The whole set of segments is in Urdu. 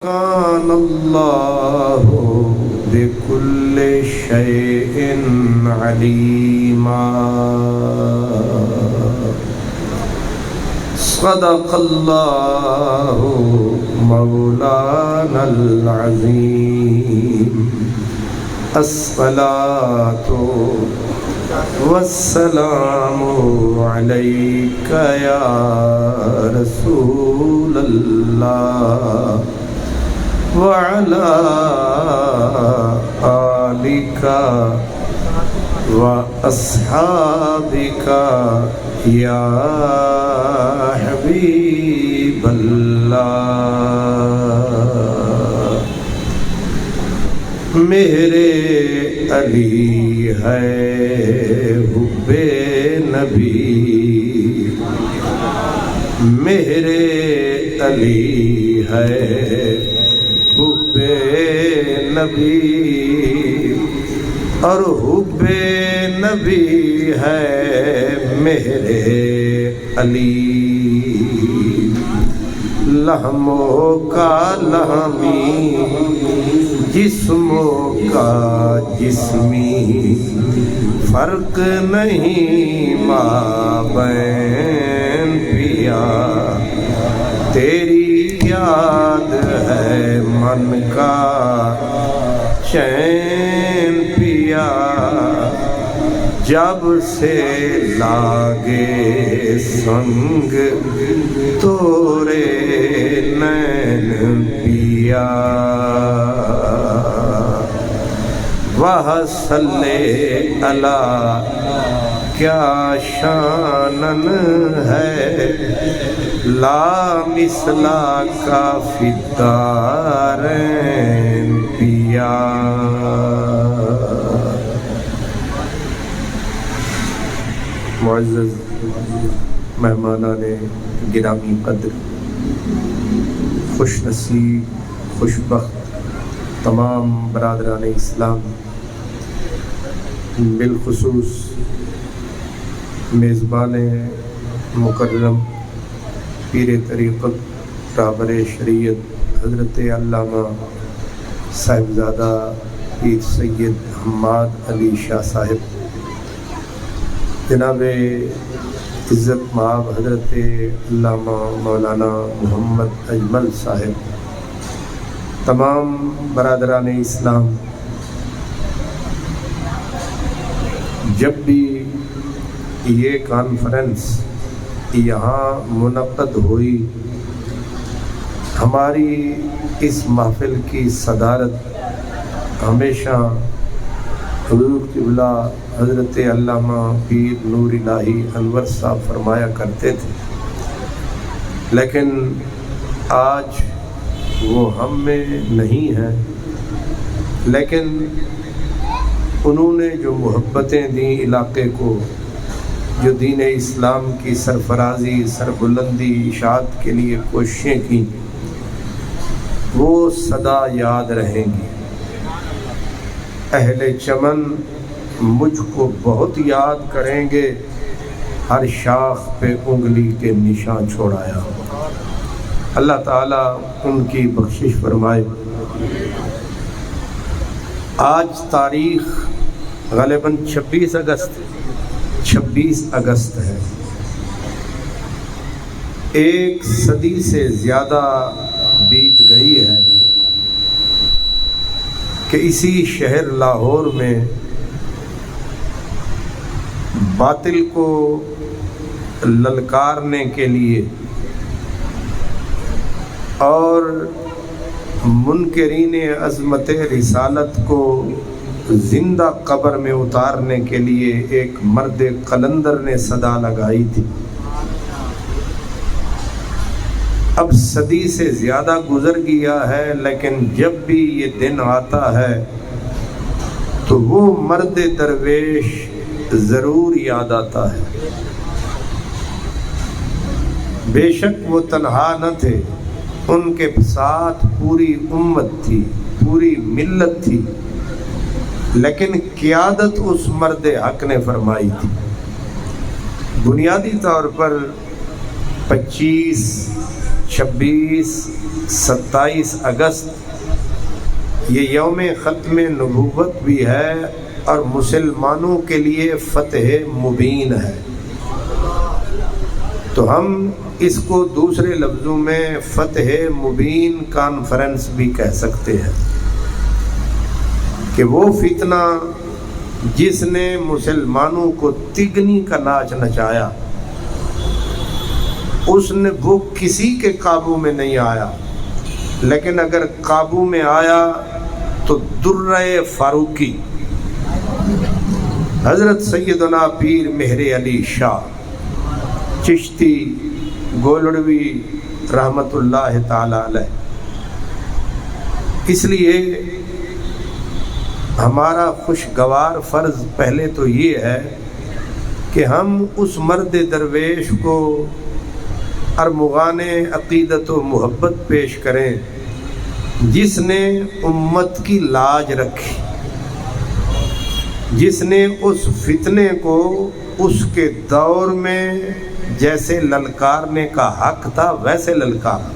كان الله بكل شيء عليما صدق الله مولانا العظيم الصلاة والسلام عليك يا رسول الله وعلى آلك وأصحابك يا حبيب الله میرے علی ہے حب نبی میرے علی ہے حب نبی اور حب نبی ہے میرے علی لہموں کا لہمی جسموں کا جسمی فرق نہیں مابین پیا تیری یاد ہے من کا چین پیا جب سے لاگے سنگ تورے نین پیا وہ صلی اللہ کیا شانن ہے لا مثلا کا فدارین پیا معزز مہمانان گرامی قدر خوش نصیب خوشبخت تمام برادران اسلام بالخصوص میزبان مکرم پیر طریقت رہبر شریعت حضرت علامہ صاحبزادہ پیر سید حماد علی شاہ صاحب، جناب عزت مآب حضرت علامہ مولانا محمد اجمل صاحب، تمام برادران اسلام، جب بھی یہ کانفرنس یہاں منعقد ہوئی، ہماری اس محفل کی صدارت ہمیشہ حضور قبلہ حضرت علامہ پیر نور الہی انور صاحب فرمایا کرتے تھے، لیکن آج وہ ہم میں نہیں ہیں، لیکن انہوں نے جو محبتیں دیں علاقے کو، جو دین اسلام کی سرفرازی سربلندی اشاعت کے لیے کوششیں کی، وہ سدا یاد رہیں گی۔ اہل چمن مجھ کو بہت یاد کریں گے، ہر شاخ پہ انگلی کے نشان چھوڑایا۔ اللہ تعالیٰ ان کی بخشش فرمائے۔ آج تاریخ غالباً 26 اگست ہے۔ ایک صدی سے زیادہ بیت گئی ہے کہ اسی شہر لاہور میں باطل کو للکارنے کے لیے اور منکرین عظمت رسالت کو زندہ قبر میں اتارنے کے لیے ایک مرد قلندر نے صدا لگائی تھی۔ اب صدی سے زیادہ گزر گیا ہے، لیکن جب بھی یہ دن آتا ہے تو وہ مرد درویش ضرور یاد آتا ہے۔ بے شک وہ تنہا نہ تھے، ان کے ساتھ پوری امت تھی، پوری ملت تھی، لیکن قیادت اس مرد حق نے فرمائی تھی۔ بنیادی طور پر 25 27 اگست یہ یوم ختم نبوت بھی ہے اور مسلمانوں کے لیے فتح مبین ہے، تو ہم اس کو دوسرے لفظوں میں فتح مبین کانفرنس بھی کہہ سکتے ہیں کہ وہ فتنہ جس نے مسلمانوں کو تگنی کا ناچ نچایا، وہ کسی کے قابو میں نہیں آیا، لیکن اگر قابو میں آیا تو درہ فاروقی حضرت سیدنا پیر مہر علی شاہ چشتی گولڑوی رحمت اللہ تعالی علیہ۔ اس لیے ہمارا خوشگوار فرض پہلے تو یہ ہے کہ ہم اس مرد درویش کو ارمغان عقیدت و محبت پیش کریں جس نے امت کی لاج رکھی، جس نے اس فتنے کو اس کے دور میں جیسے للکارنے کا حق تھا ویسے للکارا۔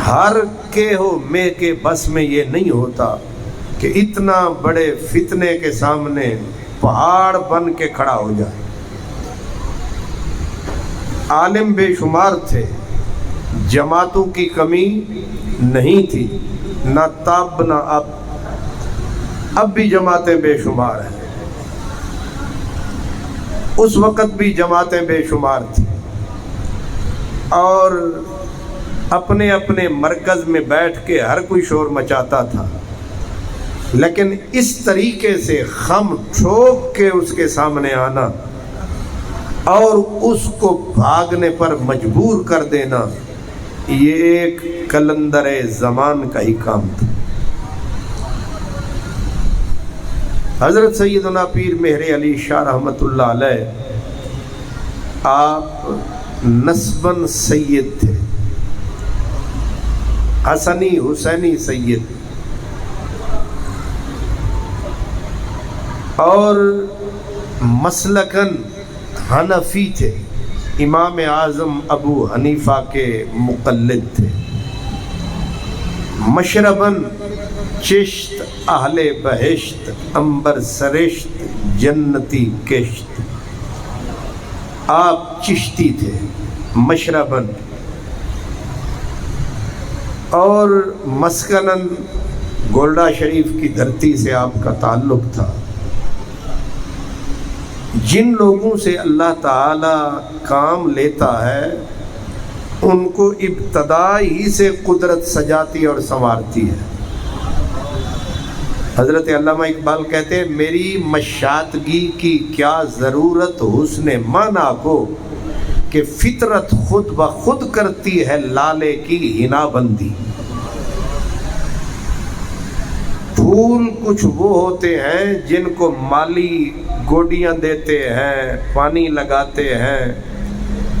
ہر کے ہو میں کے بس میں یہ نہیں ہوتا کہ اتنا بڑے فتنے کے سامنے پہاڑ بن کے کھڑا ہو جائے۔ عالم بے شمار تھے، جماعتوں کی کمی نہیں تھی، نہ تاب نہ اب بھی جماعتیں بے شمار ہیں، اس وقت بھی جماعتیں بے شمار تھیں، اور اپنے اپنے مرکز میں بیٹھ کے ہر کوئی شور مچاتا تھا، لیکن اس طریقے سے خم ٹھوک کے اس کے سامنے آنا اور اس کو بھاگنے پر مجبور کر دینا، یہ ایک کلندر زمان کا ہی کام تھا۔ حضرت سیدنا پیر مہر علی شاہ رحمت اللہ علیہ آپ نسباً سید تھے، حسنی حسینی سید، اور مسلکن حنفی تھے، امام اعظم ابو حنیفہ کے مقلد تھے، مشرباً چشت اہل بہشت عنبر سرشت جنتی کشت، آپ چشتی تھے مشرباً، اور مسکناً گولڈا شریف کی دھرتی سے آپ کا تعلق تھا۔ جن لوگوں سے اللہ تعالی کام لیتا ہے ان کو ابتدا ہی سے قدرت سجاتی اور سنوارتی ہے۔ حضرت علامہ اقبال کہتے ہیں میری مشاطگی کی کیا ضرورت حسن معنی کو، کہ فطرت خود بخود کرتی ہے لالے کی حنا بندی۔ پھول کچھ وہ ہوتے ہیں جن کو مالی گوڈیاں دیتے ہیں، پانی لگاتے ہیں،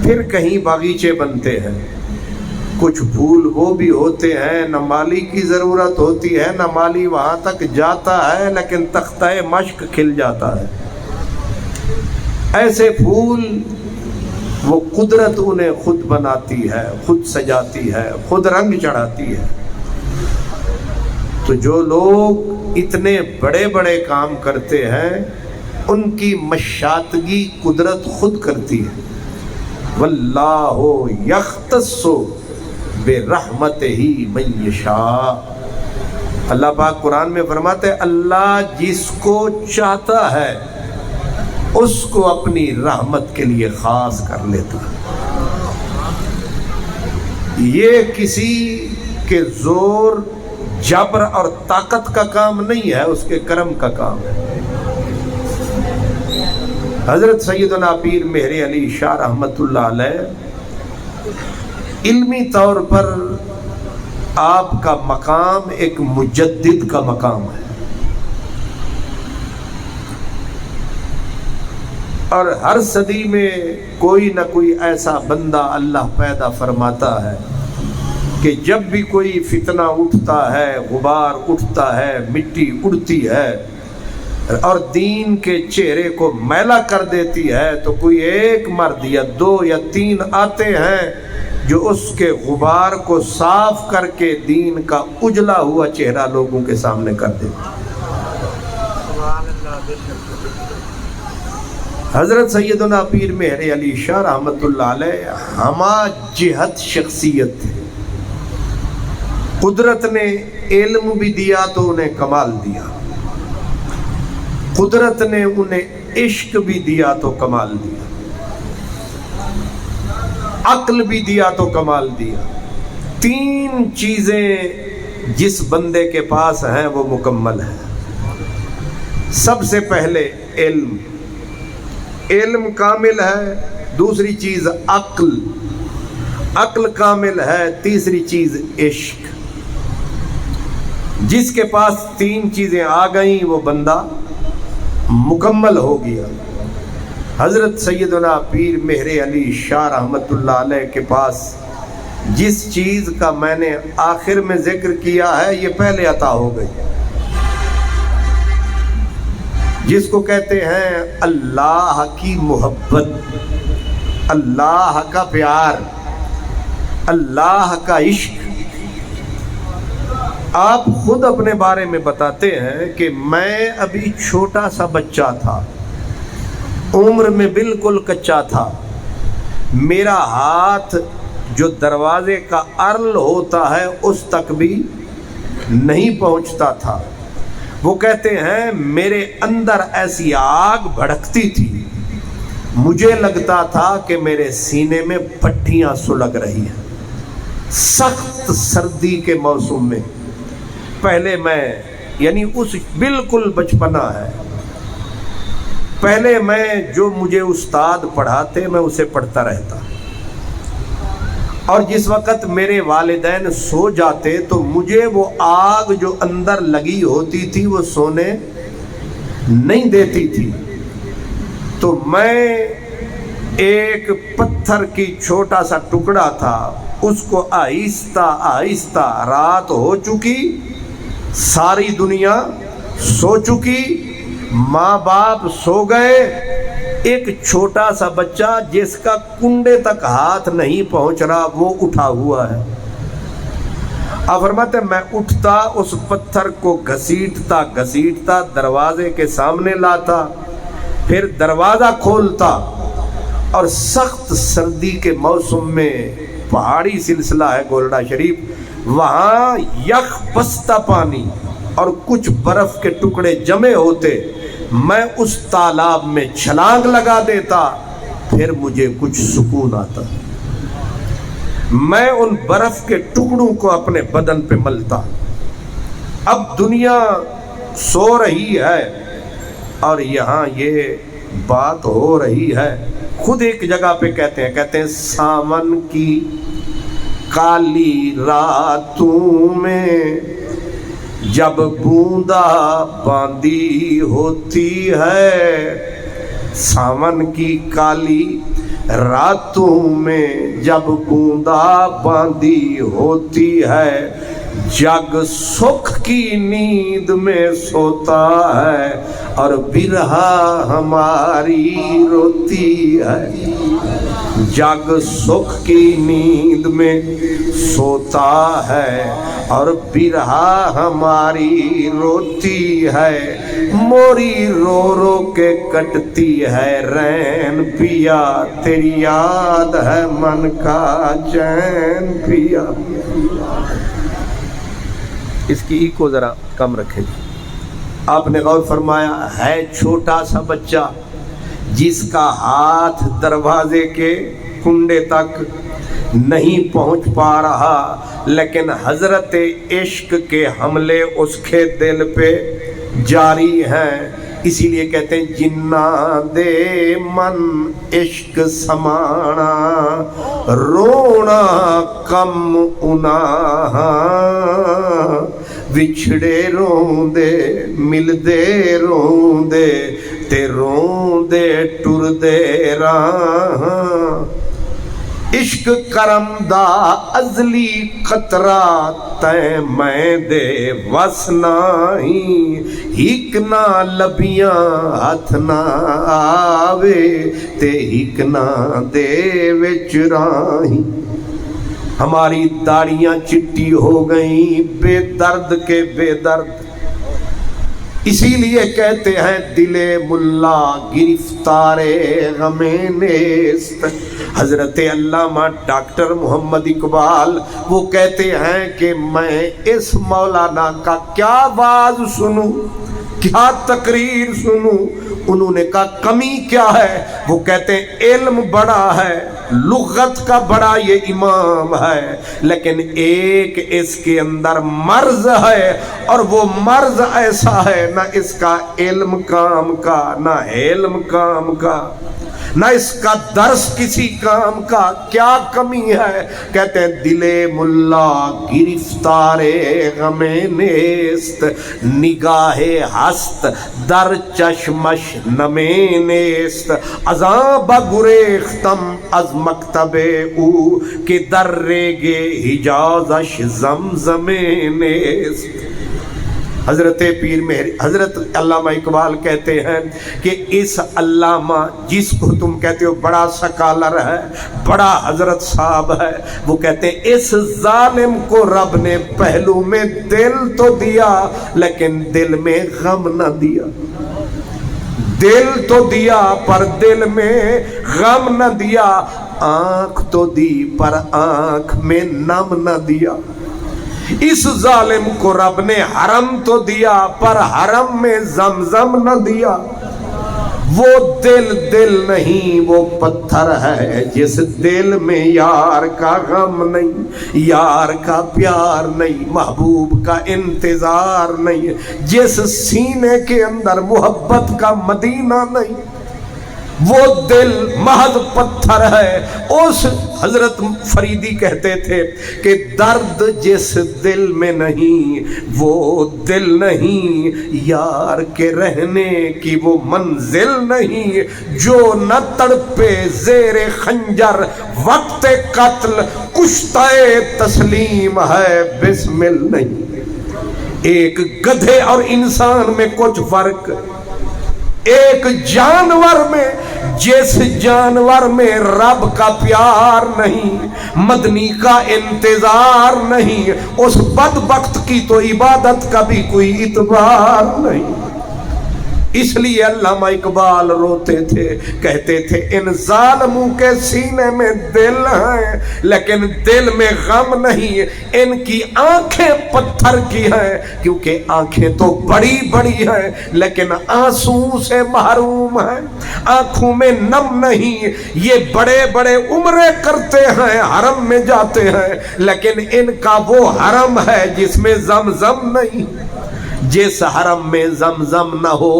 پھر کہیں باغیچے بنتے ہیں۔ کچھ پھول وہ بھی ہوتے ہیں نہ مالی کی ضرورت ہوتی ہے، نہ مالی وہاں تک جاتا ہے، لیکن تختہ مشق کھل جاتا ہے۔ ایسے پھول وہ قدرت انہیں خود بناتی ہے، خود سجاتی ہے، خود رنگ چڑھاتی ہے۔ تو جو لوگ اتنے بڑے بڑے کام کرتے ہیں ان کی مشاطگی قدرت خود کرتی ہے۔ واللہ یختص برحمتہ من یشاء، اللہ پاک قرآن میں فرماتے ہیں اللہ جس کو چاہتا ہے اس کو اپنی رحمت کے لیے خاص کر لیتا ہے۔ یہ کسی کے زور جبر اور طاقت کا کام نہیں ہے، اس کے کرم کا کام ہے۔ حضرت سیدنا پیر مہر علی شاہ رحمت اللہ علیہ علمی طور پر آپ کا مقام ایک مجدد کا مقام ہے، اور ہر صدی میں کوئی نہ کوئی ایسا بندہ اللہ پیدا فرماتا ہے کہ جب بھی کوئی فتنہ اٹھتا ہے، غبار اٹھتا ہے، مٹی اڑتی ہے، اور دین کے چہرے کو میلا کر دیتی ہے، تو کوئی ایک مرد یا دو یا تین آتے ہیں جو اس کے غبار کو صاف کر کے دین کا اجلا ہوا چہرہ لوگوں کے سامنے کر دیتے ہیں۔ حضرت سیدنا پیر مہر علی شاہ رحمت اللہ علیہ ہما جہت شخصیت تھے، قدرت نے علم بھی دیا تو انہیں کمال دیا، قدرت نے انہیں عشق بھی دیا تو کمال دیا، عقل بھی دیا تو کمال دیا۔ تین چیزیں جس بندے کے پاس ہیں وہ مکمل ہیں۔ سب سے پہلے علم، علم کامل ہے، دوسری چیز عقل، عقل کامل ہے، تیسری چیز عشق۔ جس کے پاس تین چیزیں آ گئیں وہ بندہ مکمل ہو گیا۔ حضرت سیدنا پیر مہر علی شاہ رحمت اللہ علیہ کے پاس جس چیز کا میں نے آخر میں ذکر کیا ہے یہ پہلے عطا ہو گئی، جس کو کہتے ہیں اللہ کی محبت، اللہ کا پیار، اللہ کا عشق۔ آپ خود اپنے بارے میں بتاتے ہیں کہ میں ابھی چھوٹا سا بچہ تھا، عمر میں بالکل کچا تھا، میرا ہاتھ جو دروازے کا ارل ہوتا ہے اس تک بھی نہیں پہنچتا تھا۔ وہ کہتے ہیں میرے اندر ایسی آگ بھڑکتی تھی، مجھے لگتا تھا کہ میرے سینے میں بھٹیاں سلگ رہی ہیں۔ سخت سردی کے موسم میں پہلے میں، یعنی اس بالکل بچپنا ہے، پہلے میں جو مجھے استاد پڑھاتے میں اسے پڑھتا رہتا، اور جس وقت میرے والدین سو جاتے تو مجھے وہ آگ جو اندر لگی ہوتی تھی وہ سونے نہیں دیتی تھی، تو میں ایک پتھر کی چھوٹا سا ٹکڑا تھا، اس کو آہستہ آہستہ، رات ہو چکی، ساری دنیا سو چکی، ماں باپ سو گئے، ایک چھوٹا سا بچہ جس کا کنڈے تک ہاتھ نہیں پہنچ رہا وہ اٹھا ہوا ہے۔ آپ فرماتے میں اٹھتا، اس پتھر کو گھسیٹتا گھسیٹتا دروازے کے سامنے لاتا، پھر دروازہ کھولتا، اور سخت سردی کے موسم میں پہاڑی سلسلہ ہے گولڈا شریف، وہاں یخ بستہ پانی اور کچھ برف کے ٹکڑے جمے ہوتے، میں اس تالاب میں چھلانگ لگا دیتا، پھر مجھے کچھ سکون آتا، میں ان برف کے ٹکڑوں کو اپنے بدن پہ ملتا۔ اب دنیا سو رہی ہے اور یہاں یہ بات ہو رہی ہے۔ خود ایک جگہ پہ کہتے ہیں سامن کی کالی راتوں میں جب بوندا باندی ہوتی ہے، سامن کی کالی راتوں میں جب بوندا باندی ہوتی ہے، جگ سکھ کی نیند میں سوتا ہے اور برہا ہماری روتی ہے، جگ سکھ کی نیند میں سوتا ہے اور برہا ہماری روتی ہے، موری رو رو کے کٹتی ہے رین پیا، تیری یاد ہے من کا چین پیا۔ اس کی ایکو ذرا کم رکھیں۔ آپ نے غور فرمایا ہے چھوٹا سا بچہ جس کا ہاتھ دروازے کے کنڈے تک نہیں پہنچ پا رہا، لیکن حضرت عشق کے حملے اس کے دل پہ جاری ہیں۔ اسی لیے کہتے ہیں جنہ دے من عشق سمانا، رونا کم اناہ، وچھڑے روندے ملدے روندے تے روندے ٹردے راہ، عشق کرم دا ازلی قطرہ تے میں دے وس نہیں، ہک نہ لبیاں ہاتھ نہ آوے تے ہک نہ دے وچ راہیں۔ ہماری داڑیاں چٹی ہو گئیں بے درد کے بے درد، اسی لیے کہتے ہیں دل ملا گرفتار غم نیست۔ حضرت علامہ ڈاکٹر محمد اقبال وہ کہتے ہیں کہ میں اس مولانا کا کیا واز سنوں، کیا تقریر سنوں۔ انہوں نے کہا کمی کیا ہے؟ وہ کہتے ہیں علم بڑا ہے، لغت کا بڑا یہ امام ہے، لیکن ایک اس کے اندر مرض ہے، اور وہ مرض ایسا ہے نہ اس کا علم کام کا، نہ علم کام کا، نہ اس کا درس کسی کام کا۔ کیا کمی ہے؟ کہتے ہیں دل ملا گرفتار غم نیست، نگاہ ہست در چشمش نم نیست، ازاں بگریختم از مکتب او کہ در ریگ حجازش زمزم نیست۔ حضرت پیر مہر حضرت علامہ اقبال کہتے ہیں کہ اس علامہ جس کو تم کہتے ہو بڑا سکالر ہے، بڑا حضرت صاحب ہے، وہ کہتے ہیں اس ظالم کو رب نے پہلو میں دل تو دیا لیکن دل میں غم نہ دیا، دل تو دیا پر دل میں غم نہ دیا، آنکھ تو دی پر آنکھ میں نم نہ دیا۔ اس ظالم کو رب نے حرم تو دیا پر حرم میں زمزم نہ دیا۔ وہ دل دل نہیں وہ پتھر ہے جس دل میں یار کا غم نہیں، یار کا پیار نہیں، محبوب کا انتظار نہیں، جس سینے کے اندر محبت کا مدینہ نہیں، وہ دل محض پتھر ہے۔ اس حضرت فریدی کہتے تھے کہ درد جس دل میں نہیں وہ دل نہیں، یار کے رہنے کی وہ منزل نہیں، جو نہ تڑپے زیر خنجر وقت قتل کشتہ تسلیم ہے بسمل نہیں۔ ایک گدھے اور انسان میں کچھ فرق، ایک جانور میں، جس جانور میں رب کا پیار نہیں، مدنی کا انتظار نہیں، اس بدبخت کی تو عبادت کا بھی کوئی اعتبار نہیں۔ اس لیے علامہ اقبال روتے تھے، کہتے تھے ان ظالموں کے سینے میں دل ہیں لیکن دل میں غم نہیں، ان کی آنکھیں پتھر کی ہیں کیونکہ آنکھیں تو بڑی بڑی ہیں لیکن آنسوں سے محروم ہیں، آنکھوں میں نم نہیں۔ یہ بڑے بڑے عمرے کرتے ہیں، حرم میں جاتے ہیں، لیکن ان کا وہ حرم ہے جس میں زمزم نہیں۔ جس حرم میں زمزم نہ ہو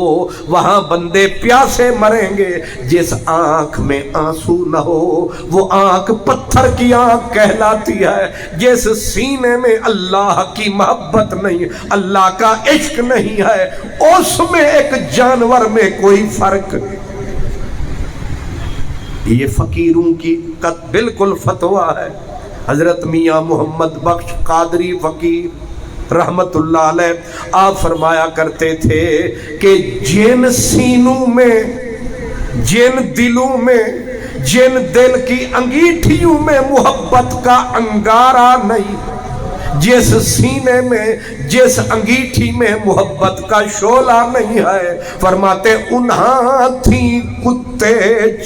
وہاں بندے پیاسے مریں گے، جس آنکھ میں آنسو نہ ہو وہ آنکھ پتھر کی آنکھ کہلاتی ہے، جس سینے میں اللہ کی محبت نہیں، اللہ کا عشق نہیں ہے، اس میں ایک جانور میں کوئی فرق نہیں۔ یہ فقیروں کی بالکل فتویٰ ہے۔ حضرت میاں محمد بخش قادری فقیر رحمت اللہ علیہ آپ فرمایا کرتے تھے کہ جن سینوں میں، جن دلوں میں، جن دل کی انگیٹھیوں میں محبت کا انگارہ نہیں، جس سینے میں، جس انگیٹھی میں محبت کا شعلہ نہیں ہے، فرماتے انہاں تھی کتے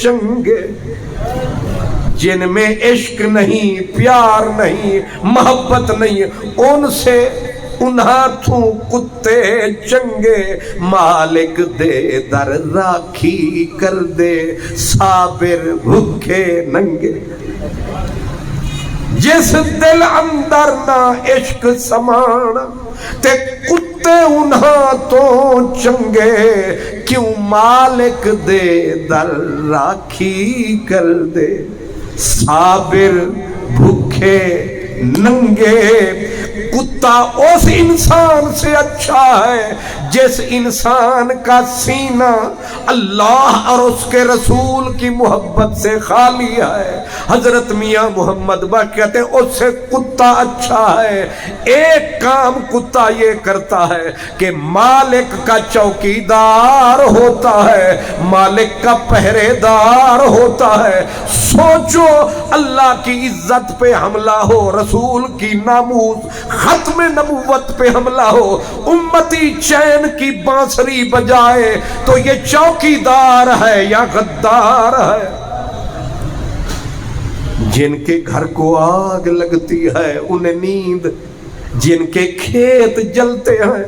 چنگے جن میں عشق نہیں، پیار نہیں، محبت نہیں، ان سے انہاں تھوں کتے چنگے، مالک دے در راکھی کر دے صابر بھوکے ننگے۔ جس دل اندر نہ عشق سمانا تے کتے انہاں تو چنگے، کیوں مالک دے در راکھی کر دے صابر بھوکے ننگے۔ کتا اس انسان سے اچھا ہے جس انسان کا سینہ اللہ اور اس کے رسول کی محبت سے خالی ہے۔ حضرت میاں محمد بخش کہتے ہیں اس سے کتا اچھا ہے۔ ایک کام کتا یہ کرتا ہے کہ مالک کا چوکیدار ہوتا ہے، مالک کا پہرے دار ہوتا ہے۔ سوچو اللہ کی عزت پہ حملہ ہو، رسول کی ناموس ختم نبوت پہ حملہ ہو، امتی چین کی بانسری بجائے تو یہ چوکیدار ہے یا غدار ہے؟ جن کے گھر کو آگ لگتی ہے انہیں نیند، جن کے کھیت جلتے ہیں۔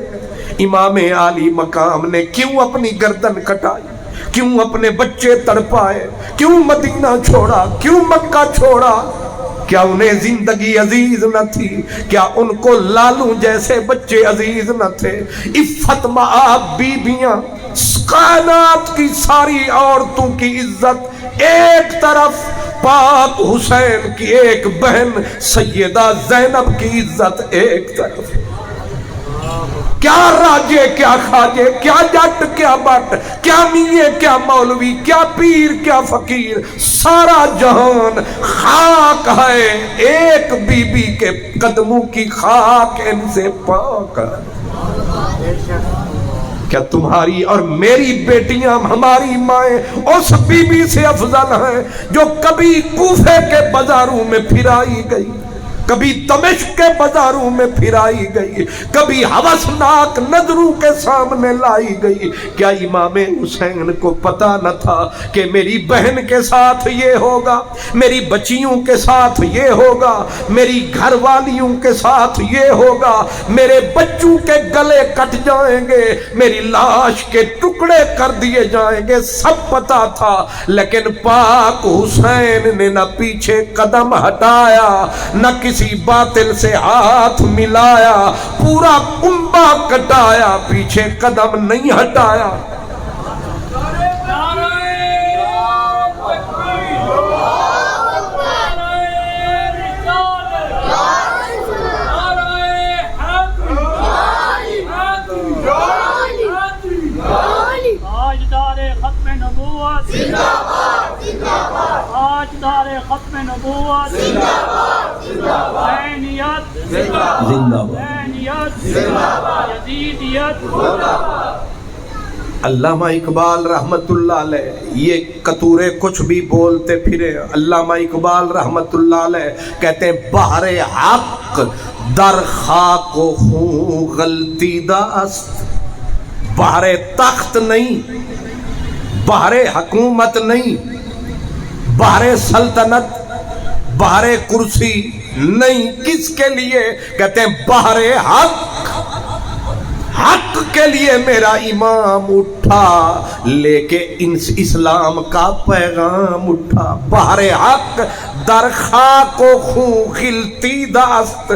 امام عالی مقام نے کیوں اپنی گردن کٹائی، کیوں اپنے بچے تڑپائے، کیوں مدینہ چھوڑا، کیوں مکہ چھوڑا؟ کیا انہیں زندگی عزیز نہ تھی؟ کیا ان کو لالوں جیسے بچے عزیز نہ تھے؟ عفت مآب بیبیاں، کائنات کی ساری عورتوں کی عزت ایک طرف، پاک حسین کی ایک بہن سیدہ زینب کی عزت ایک طرف۔ کیا راجے کیا خواجے، کیا جٹ کیا بٹ، کیا میاں کیا مولوی، کیا پیر کیا فقیر، سارا جہان خاک ہے، ایک بی بی کے قدموں کی خاک ان سے پاک ہے۔ کیا تمہاری اور میری بیٹیاں، ہماری مائیں اس بی بی سے افضل ہیں جو کبھی کوفے کے بازاروں میں پھرائی گئی، کبھی دمشق کے بازاروں میں پھرائی گئی، کبھی ہوسناک نظروں کے سامنے لائی گئی؟ کیا امام حسین کو پتا نہ تھا کہ میری بہن کے ساتھ یہ ہوگا، میری بچیوں کے ساتھ یہ ہوگا، میری گھر والیوں کے ساتھ یہ ہوگا، میرے بچوں کے گلے کٹ جائیں گے، میری لاش کے ٹکڑے کر دیے جائیں گے؟ سب پتا تھا، لیکن پاک حسین نے نہ پیچھے قدم ہٹایا، نہ کسی باطل سے ہاتھ ملایا، پورا کنبہ کٹایا، پیچھے قدم نہیں ہٹایا۔ ختم نبوت علامہ اقبال رحمت اللہ علیہ یہ کتورے کچھ بھی بولتے پھرے، علامہ اقبال رحمت اللہ علیہ کہتے ہیں بحر حق در خاک و خون غلطیدہ است۔ بحر تخت نہیں، بحر حکومت نہیں، بحر سلطنت، بحر کرسی نہیں، کس کے لیے؟ کہتے ہیں بحر حق، حق کے لیے میرا امام اٹھا، لے کے اسلام کا پیغام اٹھا۔ بحر حق در خاک و خون غلطیدہ است،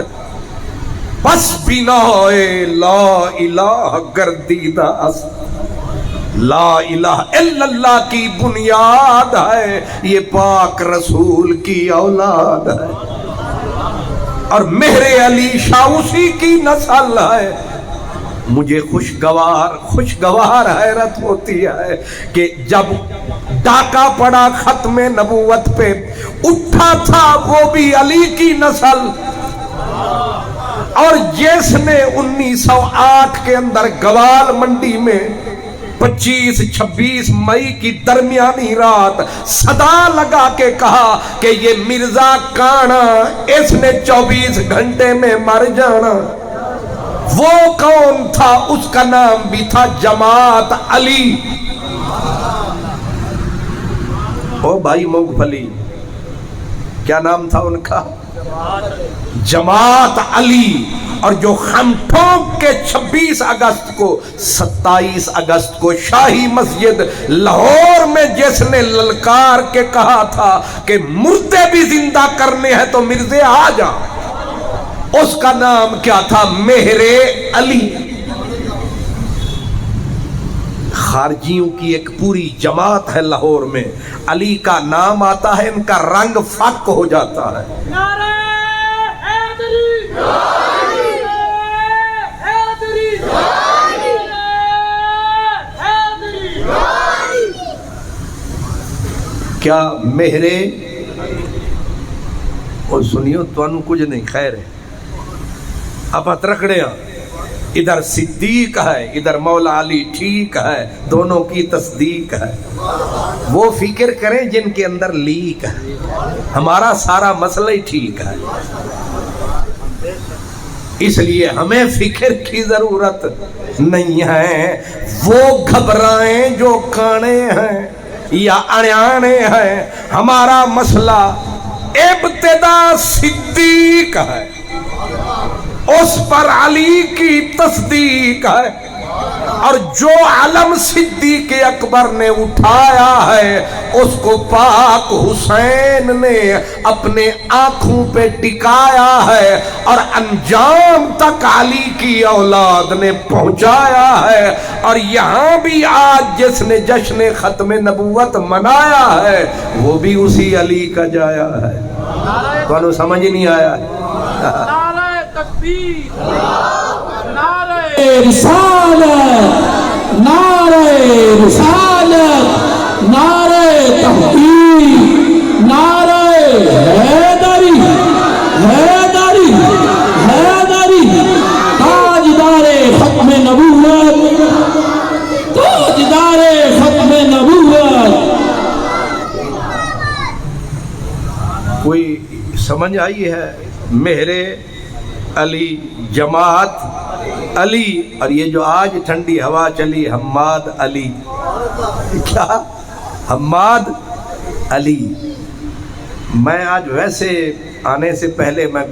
پس بنائے لا الہ گردیدہ است۔ لا الہ الا اللہ کی بنیاد ہے، یہ پاک رسول کی اولاد ہے، اور مہر علی شاہ اسی کی نسل ہے۔ مجھے خوشگوار حیرت ہوتی ہے کہ جب ڈاکہ پڑا ختم نبوت پہ، اٹھا تھا وہ بھی علی کی نسل، اور جس نے 1908 کے اندر گوال منڈی میں 25-26 مئی کی درمیانی رات صدا لگا کے کہا کہ یہ مرزا کانا اس نے 24 گھنٹے میں مر جانا، وہ کون تھا؟ اس کا نام بھی تھا جماعت علی۔ او بھائی مونگ پھلی، کیا نام تھا ان کا؟ جماعت علی۔ اور جو ہم ٹھونک کے 26 اگست کو 27 اگست کو شاہی مسجد لاہور میں جس نے للکار کے کہا تھا کہ مردے بھی زندہ کرنے ہیں تو مرزے آ جا، اس کا نام کیا تھا؟ مہر علی۔ خارجیوں کی ایک پوری جماعت ہے لاہور میں، علی کا نام آتا ہے ان کا رنگ فک ہو جاتا ہے۔ کیا میرے اور سنیو تو کچھ نہیں خیر ہے آپ رکھڑے ہیں ادھر صدیق ہے ادھر مولا علی ٹھیک ہے دونوں کی تصدیق ہے وہ فکر کریں جن کے اندر لیک ہے ہمارا سارا مسئلہ ہی ٹھیک ہے اس لیے ہمیں فکر کی ضرورت نہیں ہے وہ گھبرائیں جو کانے ہیں یا اڑیانے ہیں ہمارا مسئلہ ابتدا صدیق ہے اس پر علی کی تصدیق ہے اور جو علم صدیق اکبر نے اٹھایا ہے اس کو پاک حسین نے اپنے آنکھوں پہ ٹکایا ہے اور انجام تک علی کی اولاد نے پہنچایا ہے اور یہاں بھی آج جس نے جشن ختم نبوت منایا ہے وہ بھی اسی علی کا جایا ہے تو سمجھ نہیں آیا ہے رسالت نعرہ رسالت نعرہ تحقیق نعرہ حیدری حیدری حیدری تاجدار ختم نبوت تاجدار ختم نبوت. کوئی سمجھ آئی ہے میرے علی جماعت علی اور یہ جو آج ٹھنڈی ہوا چلی حماد علی کیا حماد علی. میں آج ویسے آنے سے پہلے میں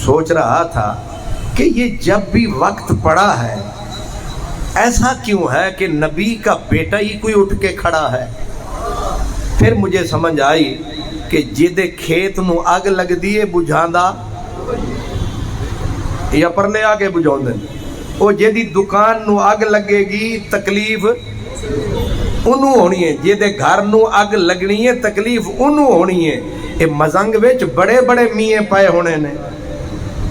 سوچ رہا تھا کہ یہ جب بھی وقت پڑا ہے ایسا کیوں ہے کہ نبی کا بیٹا ہی کوئی اٹھ کے کھڑا ہے. پھر مجھے سمجھ آئی کہ جدے کھیت نو اگ لگ دیے بجھاندا یا پرلے آگے بجھاؤں دیں وہ جیدی دکان نو اگ لگے گی تکلیف انہوں ہونی ہے جیدے گھر نو اگ لگنی ہے تکلیف انہوں ہونی ہے. یہ مزنگ ویچ بڑے بڑے میے پائے ہونے نے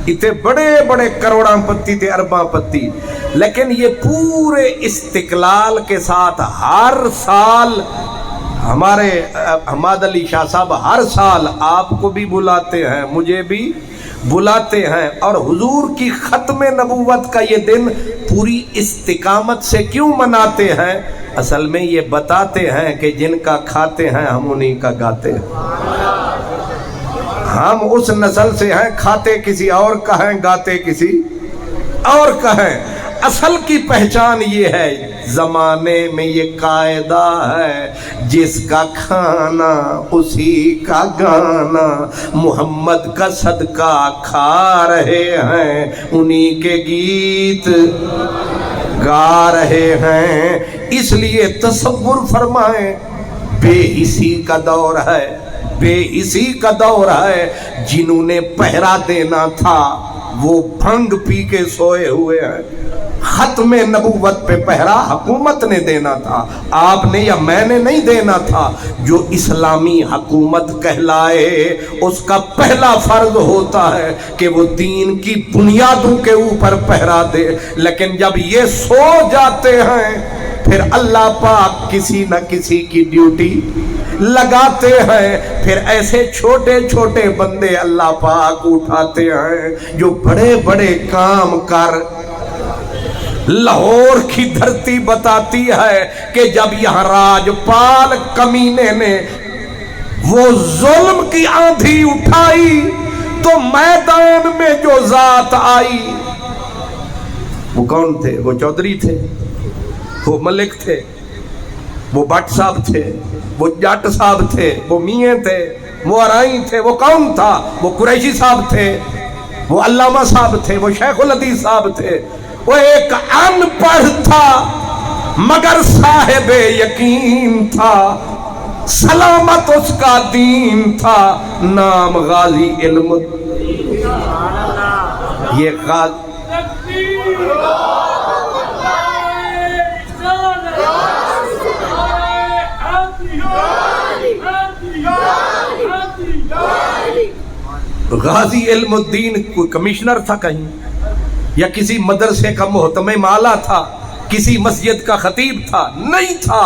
اتے بڑے بڑے کروڑاں پتی تے ارباں پتی لیکن یہ پورے استقلال کے ساتھ ہر سال ہمارے حماد علی شاہ صاحب ہر سال آپ کو بھی بلاتے ہیں مجھے بھی بلاتے ہیں اور حضور کی ختم نبوت کا یہ دن پوری استقامت سے کیوں مناتے ہیں. اصل میں یہ بتاتے ہیں کہ جن کا کھاتے ہیں ہم انہی کا گاتے ہیں. ہم اس نسل سے ہیں کھاتے کسی اور کا ہیں گاتے کسی اور کا ہیں. اصل کی پہچان یہ ہے زمانے میں یہ قاعدہ ہے جس کا کھانا اسی کا گانا محمد کا صدقہ کھا رہے ہیں انہی کے گیت گا رہے ہیں. اس لیے تصور فرمائیں بے حسی کا دور ہے بے حسی کا دور ہے. جنہوں نے پہرا دینا تھا وہ بھنگ پی کے سوئے ہوئے ہیں. ختم نبوت پہ پہرا حکومت نے دینا تھا آپ نے یا میں نے نہیں دینا تھا. جو اسلامی حکومت کہلائے اس کا پہلا فرض ہوتا ہے کہ وہ دین کی بنیادوں کے اوپر پہرا دے. لیکن جب یہ سو جاتے ہیں پھر اللہ پاک کسی نہ کسی کی ڈیوٹی لگاتے ہیں. پھر ایسے چھوٹے چھوٹے بندے اللہ پاک اٹھاتے ہیں جو بڑے بڑے کام کر. لاہور کی دھرتی بتاتی ہے کہ جب یہاں راجپال کمینے نے وہ ظلم کی آندھی اٹھائی تو میدان میں جو ذات آئی وہ کون تھے؟ وہ چودھری تھے، وہ ملک تھے، وہ بٹ صاحب تھے، وہ جٹ صاحب تھے، وہ میاں تھے، وہ ارائیں تھے. وہ کون تھا؟ وہ قریشی صاحب تھے، وہ علامہ صاحب تھے، وہ شیخ الحدیث صاحب تھے. وہ ایک ان پڑھ تھا مگر صاحب یقین تھا. سلامت اس کا دین تھا. نام غازی علم. یہ غازی غازی علم الدین کوئی کمشنر تھا کہیں یا کسی مدرسے کا محتمم اعلیٰ تھا، کسی مسجد کا خطیب تھا؟ نہیں تھا.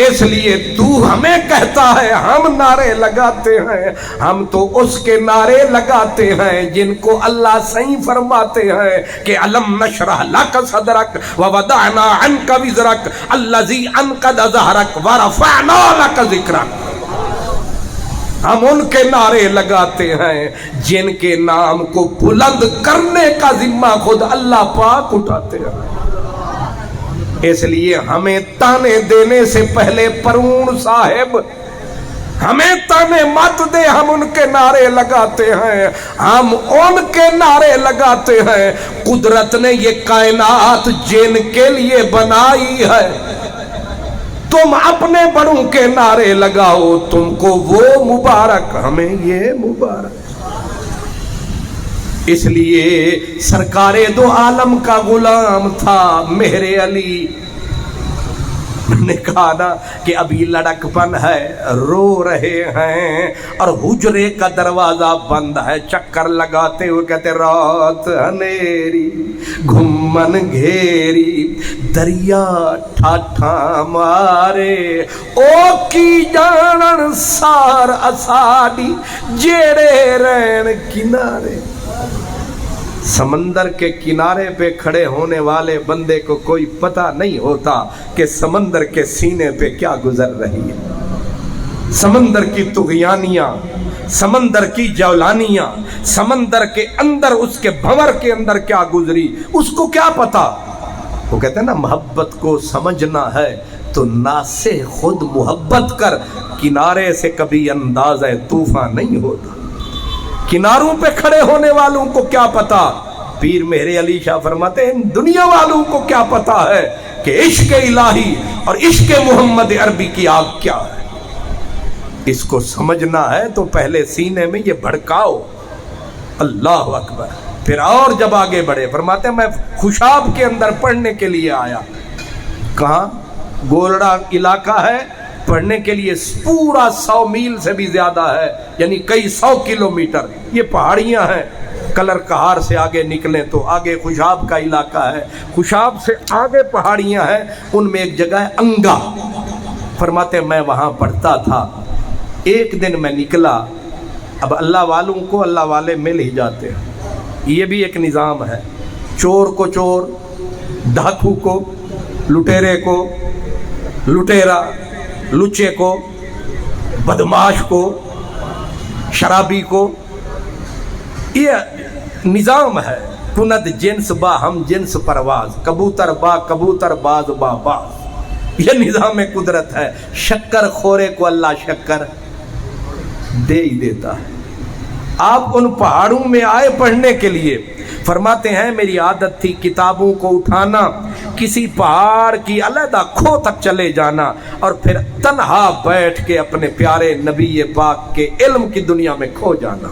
اس لیے تو ہمیں کہتا ہے ہم نعرے لگاتے ہیں، ہم تو اس کے نعرے لگاتے ہیں جن کو اللہ صحیح فرماتے ہیں کہ الم نشرح لک صدرک ووضعنا عنک وزرک الذی انقض ظہرک ورفعنا لک ذکرک۔ ہم ان کے نعرے لگاتے ہیں جن کے نام کو بلند کرنے کا ذمہ خود اللہ پاک اٹھاتے ہیں۔ اس لیے ہمیں تانے دینے سے پہلے پرون صاحب ہمیں تانے مت دے، ہم ان کے نعرے لگاتے ہیں، ہم ان کے نعرے لگاتے ہیں۔ قدرت نے یہ کائنات جن کے لیے بنائی ہے، تم اپنے بڑوں کے نعرے لگاؤ، تم کو وہ مبارک، ہمیں یہ مبارک۔ اس لیے سرکار دو عالم کا غلام تھا مہر علی، نے کہا نا کہ ابھی لڑک پن ہے، رو رہے ہیں اور حجرے کا دروازہ بند ہے، چکر لگاتے ہوئے کہتے رات انیری گھمن گھیری دریا ٹھاٹھا مارے او کی جانن سار اساڈی جیڑے رین کنارے۔ سمندر کے کنارے پہ کھڑے ہونے والے بندے کو کوئی پتہ نہیں ہوتا کہ سمندر کے سینے پہ کیا گزر رہی ہے، سمندر کی طغیانیاں، سمندر کی جولانیاں، سمندر کے اندر اس کے بھنور کے اندر کیا گزری، اس کو کیا پتا۔ وہ کہتے ہیں نا محبت کو سمجھنا ہے تو ناز سے خود محبت کر، کنارے سے کبھی انداز طوفان نہیں ہوتا۔ کناروں پہ کھڑے ہونے والوں کو کیا پتا، پیر مہر علی شاہ فرماتے ہیں دنیا والوں کو کیا پتا ہے کہ عشق الہی اور عشق محمد عربی کی آگ کیا ہے۔ اس کو سمجھنا ہے تو پہلے سینے میں یہ بھڑکاؤ، اللہ اکبر۔ پھر اور جب آگے بڑھے فرماتے ہیں میں خوشاب کے اندر پڑھنے کے لیے آیا، کہاں گولڑا علاقہ ہے، پڑھنے کے لیے پورا 100 میل سے بھی زیادہ ہے، یعنی کئی 100 کلومیٹر، یہ پہاڑیاں ہیں۔ کلر کہار سے آگے نکلیں تو آگے خوشاب کا علاقہ ہے، خوشاب سے آگے پہاڑیاں ہیں، ان میں ایک جگہ ہے انگا۔ فرماتے میں وہاں پڑھتا تھا، ایک دن میں نکلا، اب اللہ والوں کو اللہ والے مل ہی جاتے ہیں، یہ بھی ایک نظام ہے، چور کو چور، ڈاکو کو لٹیرے کو لٹیرا، لچے کو بدماش کو شرابی کو، یہ نظام ہے۔ کند جنس با ہم جنس پرواز، کبوتر با کبوتر باز با باز، یہ نظام قدرت ہے۔ شکر خورے کو اللہ شکر دے ہی دیتا ہے۔ آپ ان پہاڑوں میں آئے پڑھنے کے لیے، فرماتے ہیں میری عادت تھی کتابوں کو اٹھانا، کسی پہاڑ کی علیحدہ کھو تک چلے جانا اور پھر تنہا بیٹھ کے اپنے پیارے نبی پاک کے علم کی دنیا میں کھو جانا۔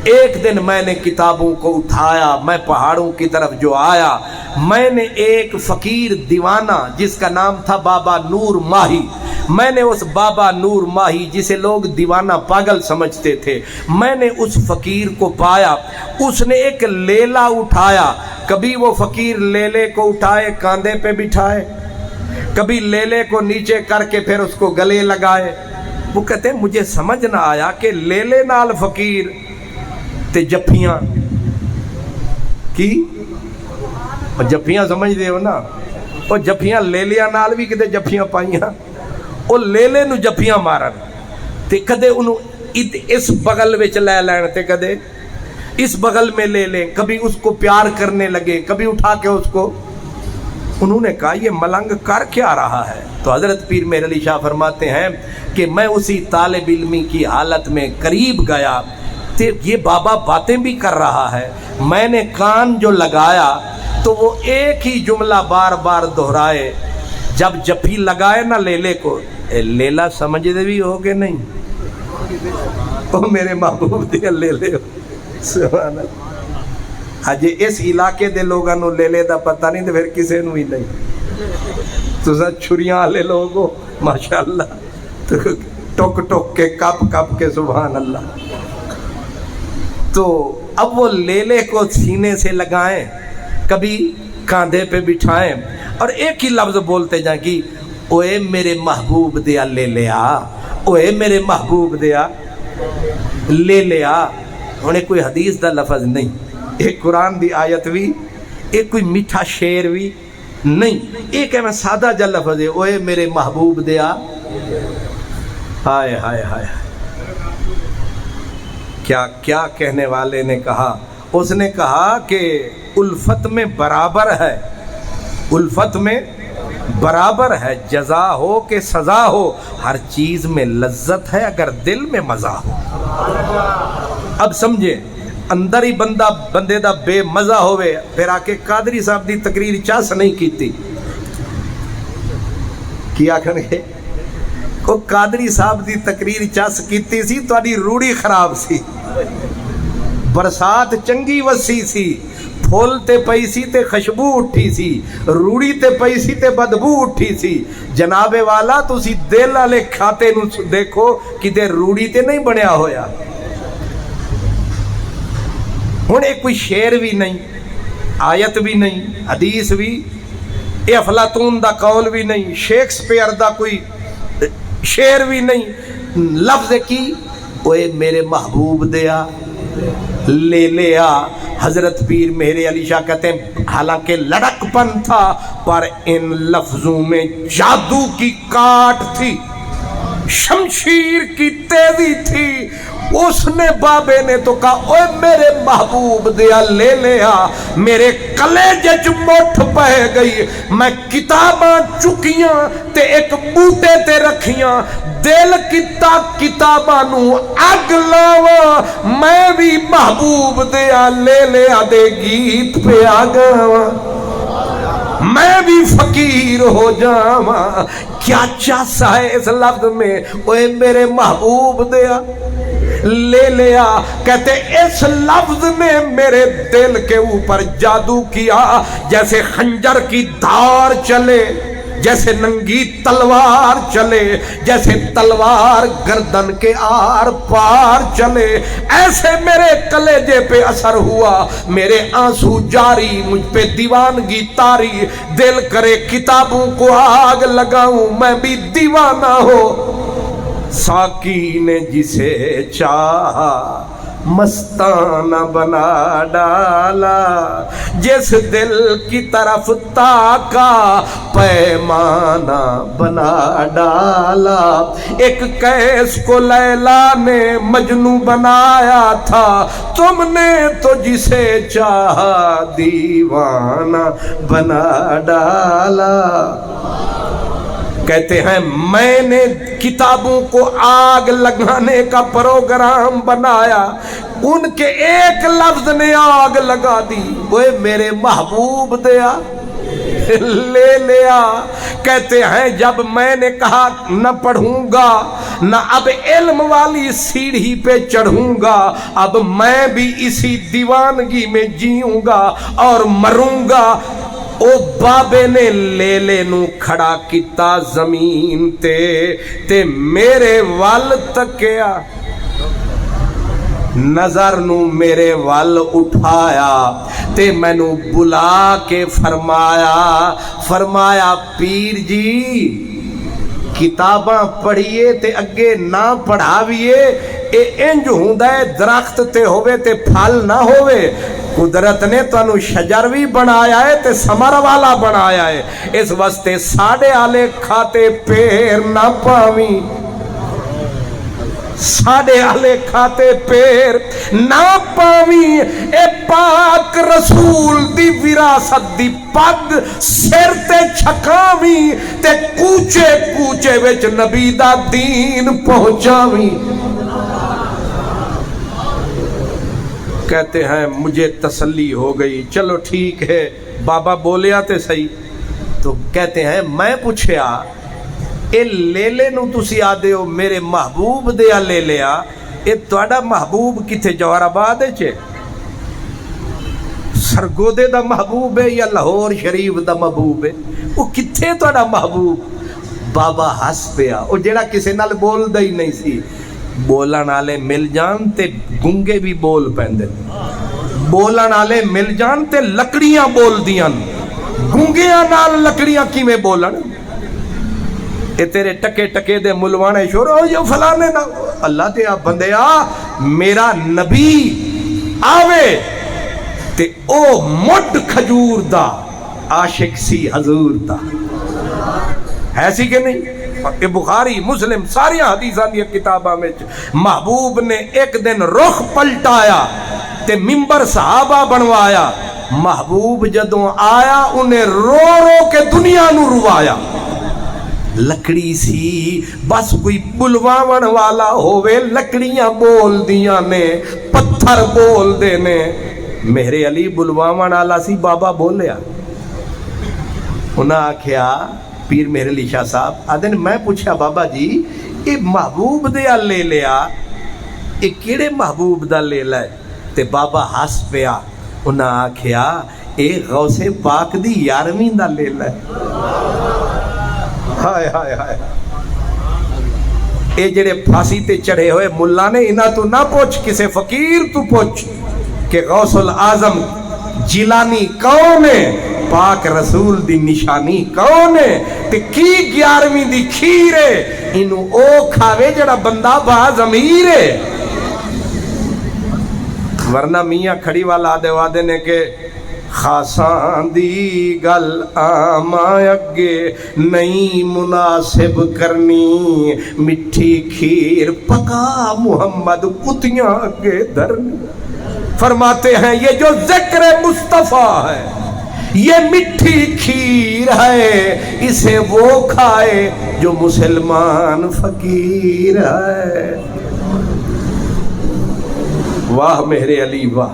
ایک دن میں نے کتابوں کو اٹھایا، میں پہاڑوں کی طرف جو آیا، میں نے ایک فقیر دیوانہ جس کا نام تھا بابا نور ماہی، میں نے اس بابا نور ماہی جسے لوگ دیوانہ پاگل سمجھتے تھے، میں نے اس فقیر کو پایا، اس نے ایک لیلا اٹھایا، کبھی وہ فقیر لیلے کو اٹھائے کاندھے پہ بٹھائے، کبھی لیلے کو نیچے کر کے پھر اس کو گلے لگائے۔ وہ کہتے ہیں مجھے سمجھ نہ آیا کہ لیلے نال فقیر تے جفیاں کی، جفیاں سمجھ دے ہو نا، وہ جفیاں لیلیاں نال بھی کدے جفیاں پائیاں، وہ لیلے نو جفیاں مارن تے کدے انہوں اس بغل وچ لے لین تے کدے اس بغل میں لے لیں، کبھی اس کو پیار کرنے لگے، کبھی اٹھا کے اس کو۔ انہوں نے کہا یہ ملنگ کر کیا رہا ہے؟ تو حضرت پیر مہر علی شاہ فرماتے ہیں کہ میں اسی طالب علمی کی حالت میں قریب گیا، یہ بابا باتیں بھی کر رہا ہے، میں نے کان جو لگایا تو وہ ایک ہی جملہ بار بار دہرائے، جب جفی لگائے نا لیلے کو، لیلا سمجھ دے بھی ہو کہ نہیں، وہ میرے محبوب دے لیلے ہو، سبحان اللہ۔ ہجے اس علاقے دے لوگاں نو لیلے دا پتہ نہیں تو پھر کسے نو ہی نہیں، تو سا چھریاں لے لوگو ماشاءاللہ، تو ٹوک ٹوک کے کپ کپ کے سبحان اللہ۔ تو اب وہ لیلے کو سینے سے لگائیں، کبھی کاندھے پہ بٹھائیں اور ایک ہی لفظ بولتے جائیں کہ اوے میرے محبوب دیا لے لیا، اوے میرے محبوب دیا لے لیا۔ انہیں کوئی حدیث دا لفظ نہیں، ایک قرآن دی آیت بھی، ایک کوئی میٹھا شعر بھی نہیں، ایک ہے میں سادہ جا لفظ ہے، اوے میرے محبوب دیا۔ ہائے ہائے ہائے، کیا کیا کہنے والے نے کہا؟ اس نے کہا کہ الفت میں برابر ہے، الفت میں برابر ہے، جزا ہو کہ سزا ہو، ہر چیز میں لذت ہے اگر دل میں مزہ ہو۔ اب سمجھے، اندر ہی بندے دا بے مزہ ہوئے، پھر آ کے قادری صاحب دی تقریر چاس نہیں کیتی، کیا کھنگے کو قادری صاحب دی تقریر چاس کیتی سی، تو آڈی روڑی خراب سی، برسات چنگی وسی سی، پھول تے پیسی تے خشبو اٹھی سی، روڑی تے پیسی تے بدبو اٹھی سی۔ جناب والا تسی دل والے کھاتے نو دیکھو کدے روڑی تے نہیں بنیا ہویا۔ ہن ایک کوئی شعر بھی نہیں، آیت بھی نہیں، حدیث بھی، اے افلاطون دا قول بھی نہیں، شیکسپیئر دا کوئی شعر بھی نہیں، لفظ کی اوے میرے محبوب دیا لے لیا۔ حضرت پیر مہر علی شاہ کہتے ہیں حالانکہ لڑک پن تھا پر ان لفظوں میں جادو کی کاٹ تھی، شمشیر کی تیزی تھی۔ اس نے بابے نے تو کہا اوے میرے محبوب دیا لے لیا، میرے کلیجے چ مٹھ پہ گئی، میں کتاباں چکیاں تے ایک بوٹے تے رکھیاں، دل کیتا کتاباں نو اگ لاواں، میں بھی محبوب دیا لے لیا دے گیت پہ آ گاواں، میں بھی فقیر ہو جاواں۔ کیا چاہتا ہے اس لفظ میں؟ اوے میرے محبوب دیا لے لیا۔ کہتے اس لفظ نے میرے دل کے اوپر جادو کیا، جیسے خنجر کی دھار چلے، جیسے ننگی تلوار چلے، جیسے تلوار گردن کے آر پار چلے، ایسے میرے کلیجے پہ اثر ہوا، میرے آنسو جاری، مجھ پہ دیوانگی تاری، دل کرے کتابوں کو آگ لگاؤں میں بھی دیوانہ ہو۔ ساقی نے جسے چاہا مستانہ بنا ڈالا، جس دل کی طرف تاکا پیمانہ بنا ڈالا۔ ایک قیس کو لیلا نے مجنوں بنایا تھا، تم نے تو جسے چاہا دیوانہ بنا ڈالا۔ کہتے ہیں میں نے کتابوں کو آگ لگانے کا پروگرام بنایا، ان کے ایک لفظ نے آگ لگا دی، وہ میرے محبوب دیا لے لیا۔ کہتے ہیں جب میں نے کہا نہ پڑھوں گا، نہ اب علم والی سیڑھی پہ چڑھوں گا، اب میں بھی اسی دیوانگی میں جیوں گا اور مروں گا، او بابے نے لے لے نو کھڑا کیتا زمین تے میرے وال تکیا، نظر نو میرے وال اٹھایا تے میں نو بلا کے فرمایا پیر جی کتاباں پڑھیے تے اگے نہ پڑھاویے، اے انج ہوندا ہے درخت تے ہوئے تے پھل نہ ہوئے۔ قدرت نے تانوں شجر بھی بنایا ہے تے ثمر والا بنایا ہے، اس واسطے ساڑے آلے کھاتے پیر نہ پاویں، ساڑے آلے کھاتے پیر نہ پاویں۔ اے پاک رسول دی وراثت دی پگ سر تے چھکاویں تے کوچے کوچے وچ نبی دا دین پہنچاویں۔ کہتے ہیں مجھے تسلی ہو گئی، چلو ٹھیک ہے بابا بولیا تے صحیح۔ تو کہتے ہیں میں پوچھیا اے لے لے نو تسی آدے ہو میرے محبوب دیا لے لیا، اے تواڈا محبوب کتے جوہر آباد ہے، سرگودے دا محبوب ہے یا لاہور شریف دا محبوب ہے؟ وہ کتے تواڈا محبوب؟ بابا ہس پیا، وہ جیڑا کسے نال بول دا ہی نہیں سی، بولن والے مل جان تے گنگے بھی بول پیندے، بولن والے مل جان تے لکڑیاں بول دیاں، گنگیاں نال لکڑیاں کیویں بولن؟ اے تیرے ٹکے ٹکے دے ملوانے شور ہو جو فلانے نہ اللہ تے آپ بندے میرا نبی آوے تے او مڈ کھجور دا عاشق سی حضور دا ہے سی کہ نہیں؟ کہ بخاری مسلم ساری حدیثاں دی کتاباں میں محبوب نے ایک دن رخ پلٹایا تے ممبر صحابہ بنوایا محبوب جدوں آیا انہیں رو رو کے دنیا نو روایا لکڑی سی بس کوئی بلواون والا ہووے لکڑیاں بول دیاں نے پتھر بول دے نے میرے علی بلواون والا سی بابا بولیا انہاں آکھیا پیر میرے علی شاہ صاحب آدن میں پوچھا بابا جی اے محبوب دیا لے لیا اے کیڑے محبوب دا لے لائے تے بابا ہس پیا انہاں آکھیا اے غوث پاک دی یارویں دا لے لائے ہائے ہائے ہائے اے جڑے پھانسی تے چڑھے ہوئے ملا نے انہاں تو نہ پوچھ کسے فقیر تو پوچھ کہ غوث العظم جیلانی کون ہے پاک رسول دی نشانی کون ہے تے کی 11ویں دی کھیر ہے انہوں او کھاوے جڑا بندہ باز امیر ہے ورنہ میاں کھڑی والا آدھے وادے نے کہ خاصان دی گل آما اگے نہیں مناسب کرنی مٹھی کھیر پکا محمد کتیاں کے درنی فرماتے ہیں یہ جو ذکر مصطفیٰ ہے یہ مٹھی کھیر ہے اسے وہ کھائے جو مسلمان فقیر ہے واہ میرے علی واہ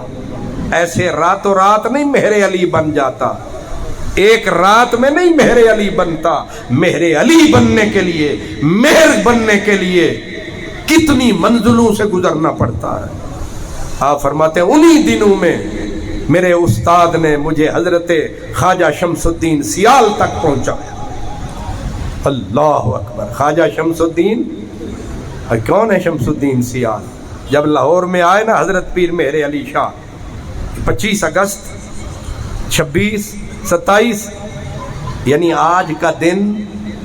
ایسے راتوں رات نہیں میرے علی بن جاتا ایک رات میں نہیں میرے علی بنتا میرے علی بننے کے لیے مہر بننے کے لیے کتنی منزلوں سے گزرنا پڑتا ہے آپ فرماتے ہیں انہی دنوں میں میرے استاد نے مجھے حضرت خواجہ شمس الدین سیال تک پہنچایا اللہ اکبر خواجہ شمس الدین کون ہے شمس الدین سیال جب لاہور میں آئے نا حضرت پیر مہر علی شاہ 25 اگست 26 27 یعنی آج کا دن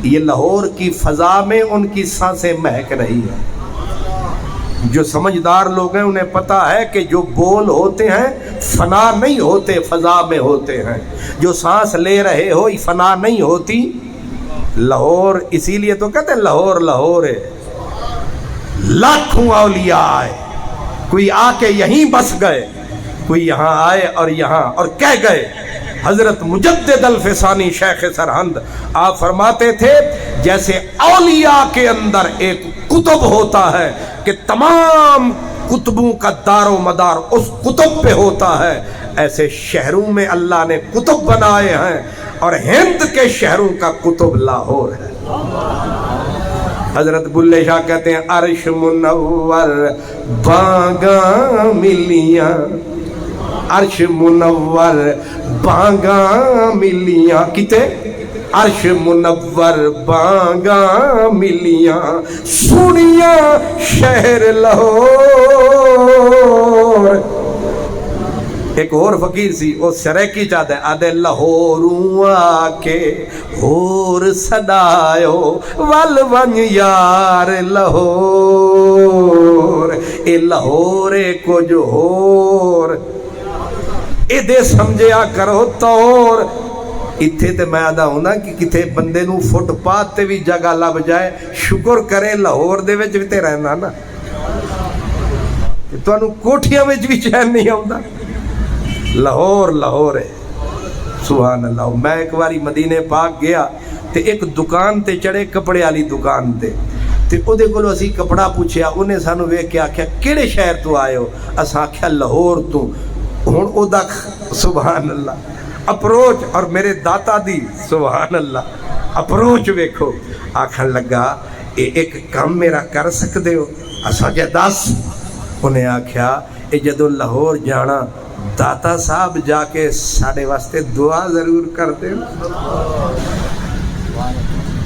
یہ لاہور کی فضا میں ان کی سانسیں مہک رہی ہے جو سمجھدار لوگ ہیں انہیں پتا ہے کہ جو بول ہوتے ہیں فنا نہیں ہوتے فضا میں ہوتے ہیں جو سانس لے رہے ہو فنا نہیں ہوتی لاہور اسی لیے تو کہتے ہیں لاہور لاہور ہے لاکھوں اولیاء آئے کوئی آ کے یہیں بس گئے کوئی یہاں آئے اور یہاں اور کہہ گئے حضرت مجدد الفسانی شیخ سرہند آپ فرماتے تھے جیسے اولیاء کے اندر ایک کتب ہوتا ہے کہ تمام کتبوں کا دار و مدار اس کتب پہ ہوتا ہے ایسے شہروں میں اللہ نے کتب بنائے ہیں اور ہند کے شہروں کا کتب لاہور ہے حضرت بلے شاہ کہتے ہیں عرش منور بانگاں ملیاں عرش منور بانگاں ملیاں کتے عرش منور بانگاں ملیاں سنیاں شہر لاہور ایک اور فقیر سی وہ سریکی چاہتا ہے آدھے لاہوروں آکے اور صدایو ول ون یار لاہور اے لاہورے کو جو ہور اے دے سمجھیا کرو تور اتھے تے میں آدھا ہوں نا کہ کتے بندے نو فٹ پات تے بھی جگہ لب جائے شکر کرے لاہور دے وچ بھی تے رہنا نا تو انو کوٹھیاں وچ بھی چین نہیں آؤں لاہور لاہور ہے سبحان اللہ میں ایک باری مدینے پاک گیا تے ایک دکان تے چڑھے کپڑے والی دکان تے او دے کولو اسی کپڑا پوچھیا انہیں سانو ویکھ کے آکھیا کیڑے شہر تو آئے ہو اساں آکھیا لاہور تو ہن او دا سبحان اللہ اپروچ اور میرے داتا دی سبحان اللہ اپروچ ویکھو آکھن لگا اے ایک کام میرا کر سکدے ہو اساں کیا دس انہیں آکھیا اے جدو لاہور جانا داتا صاحب جا کے ساڑے واسطے دعا ضرور کر دے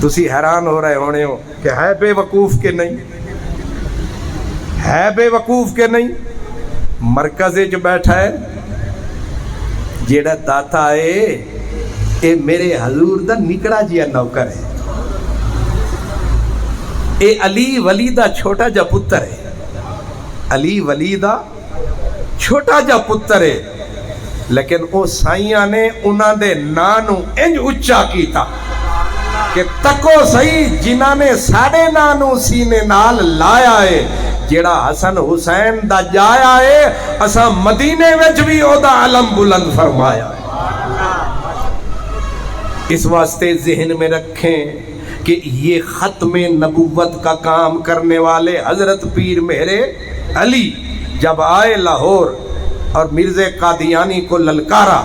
تسی حیران ہو رہے ہونے ہو کہ ہے بے وقوف کے نہیں ہے بے وقوف کے نہیں مرکز جو بیٹھا ہے جیڑا داتا ہے اے میرے حضور دا نکڑا جیا نوکر ہے اے علی ولی دا چھوٹا جا پتر ہے، علی ولی دا چھوٹا جا پتر ہے، لیکن او سائیاں نے انہاں دے نانو انج اچا کیتا کہ تکو صحیح جنہاں نے ساڑے نانو سینے نال لایا ہے، جیڑا حسن حسین دا جایا ہے اسا مدینے وچ بھی او دا علم بلند فرمایا ہے۔ اس واسطے ذہن میں رکھیں کہ یہ ختم نبوت کا کام کرنے والے حضرت پیر مہر علی جب آئے لاہور اور مرزا قادیانی کو للکارا،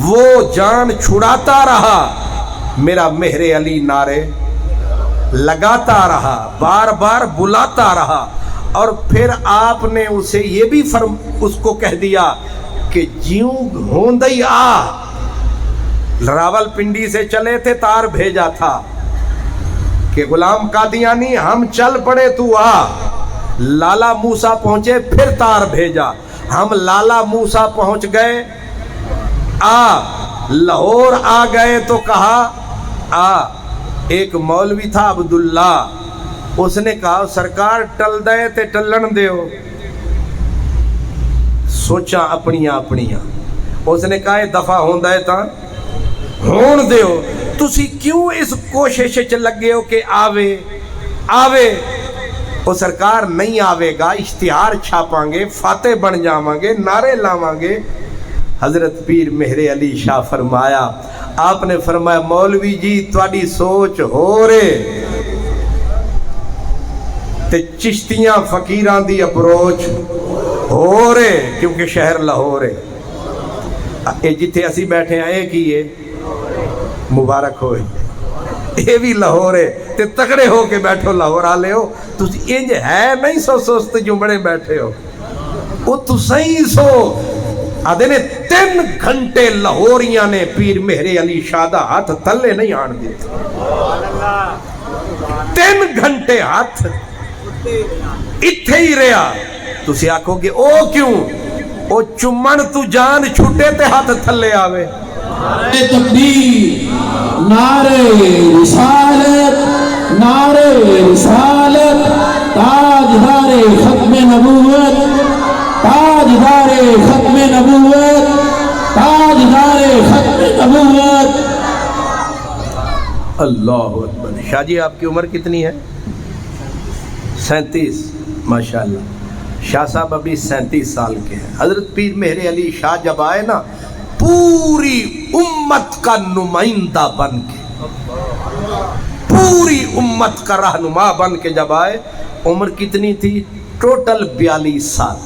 وہ جان چھڑاتا رہا، میرا مہر علی نعرے لگاتا رہا، بار بار بلاتا رہا، اور پھر آپ نے اسے یہ بھی اس کو کہہ دیا کہ جیوں ہوندئی آ، راول پنڈی سے چلے تھے، تار بھیجا تھا کہ غلام قادیانی ہم چل پڑے تو آ، لالا موسیٰ پہنچے پھر تار بھیجا، ہم لالا موسیٰ پہنچ گئے، لاہور آ گئے تو کہا ایک مولوی تھا عبداللہ، اس نے کہا سرکار ٹل دے تے ٹلن دیو، سوچا اپنیاں اس نے کہا دفعہ ہوندہ ہے تا ہون دیو، تسی کیوں اس کوشش چ لگے ہو کہ آوے وہ سرکار نہیں آوے گا، اشتہار چھاپاں گے، فاتح بن جاواں گے، نعرے لاواں گے۔ حضرت پیر مہر علی شاہ فرمایا، آپ نے فرمایا مولوی جی تواڈی سوچ ہو رہے تے چشتیاں فقیران دی اپروچ ہو رہے، کیونکہ شہر لاہور ہے، جتھے اسی بیٹھے آئے کیے مبارک ہوئے، یہ بھی لاہور ہے، تے تکڑے ہو کے بیٹھو لاہور آلے ہو، تو انج ہے نہیں سوست جو بڑے بیٹھے ہو، وہ تو صحیح سو آدھے نے 3 گھنٹے لاہوریاں نے پیر مہر علی شاہ دا ہاتھ تھلے نہیں آن دیتے، 3 گھنٹے ہاتھ اتھے ہی رہا، تسی آکھو گے او کیوں، او چمن تو جان چھوٹے تے ہاتھ تھلے آوے۔ نعرے تکبیر، نعرے رسالت، نعرے رسالت، تاجدار ختم نبوت، تاجدار ختم نبوت، تاجدار ختم نبوت۔ اللہ اکبر۔ شاہ جی آپ کی عمر کتنی ہے؟ 37، ماشاءاللہ۔ شاہ صاحب ابھی 37 سال کے ہیں۔ حضرت پیر مہر علی شاہ جب آئے نا پوری امت کا نمائندہ بن کے، پوری امت کا رہنما بن کے جب آئے، عمر کتنی تھی؟ ٹوٹل 42 سال۔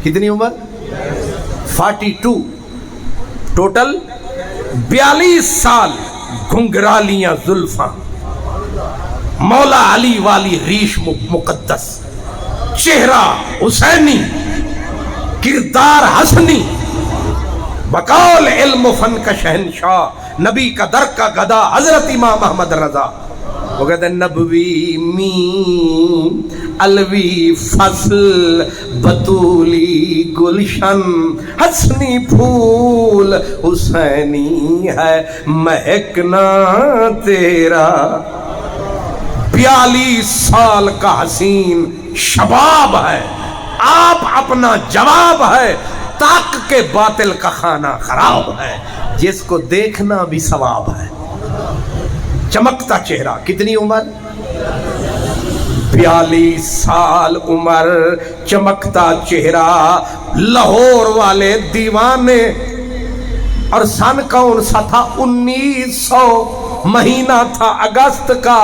کتنی عمر؟ 42، ٹوٹل 42 سال، گھنگرالیاں زلفاں، مولا علی والی ریش مقدس، چہرہ حسینی، کردار حسنی، بقول علم و فن کا شہنشاہ، نبی کا در کا گدا حضرت امام احمد رضا۔ وہ کہتے ہیں نبوی میم الوی فصل بطولی گلشن، حسنی پھول حسینی ہے مہکنا تیرا۔ 42 سال کا حسین شباب ہے، آپ اپنا جواب ہے، تاک کے باطل کا خانہ خراب ہے، جس کو دیکھنا بھی ثواب ہے۔ چمکتا چہرہ، کتنی عمر؟ 42 سال عمر، چمکتا چہرہ، لاہور والے دیوانے۔ اور سن کون سا تھا؟ 1900، مہینہ تھا اگست کا،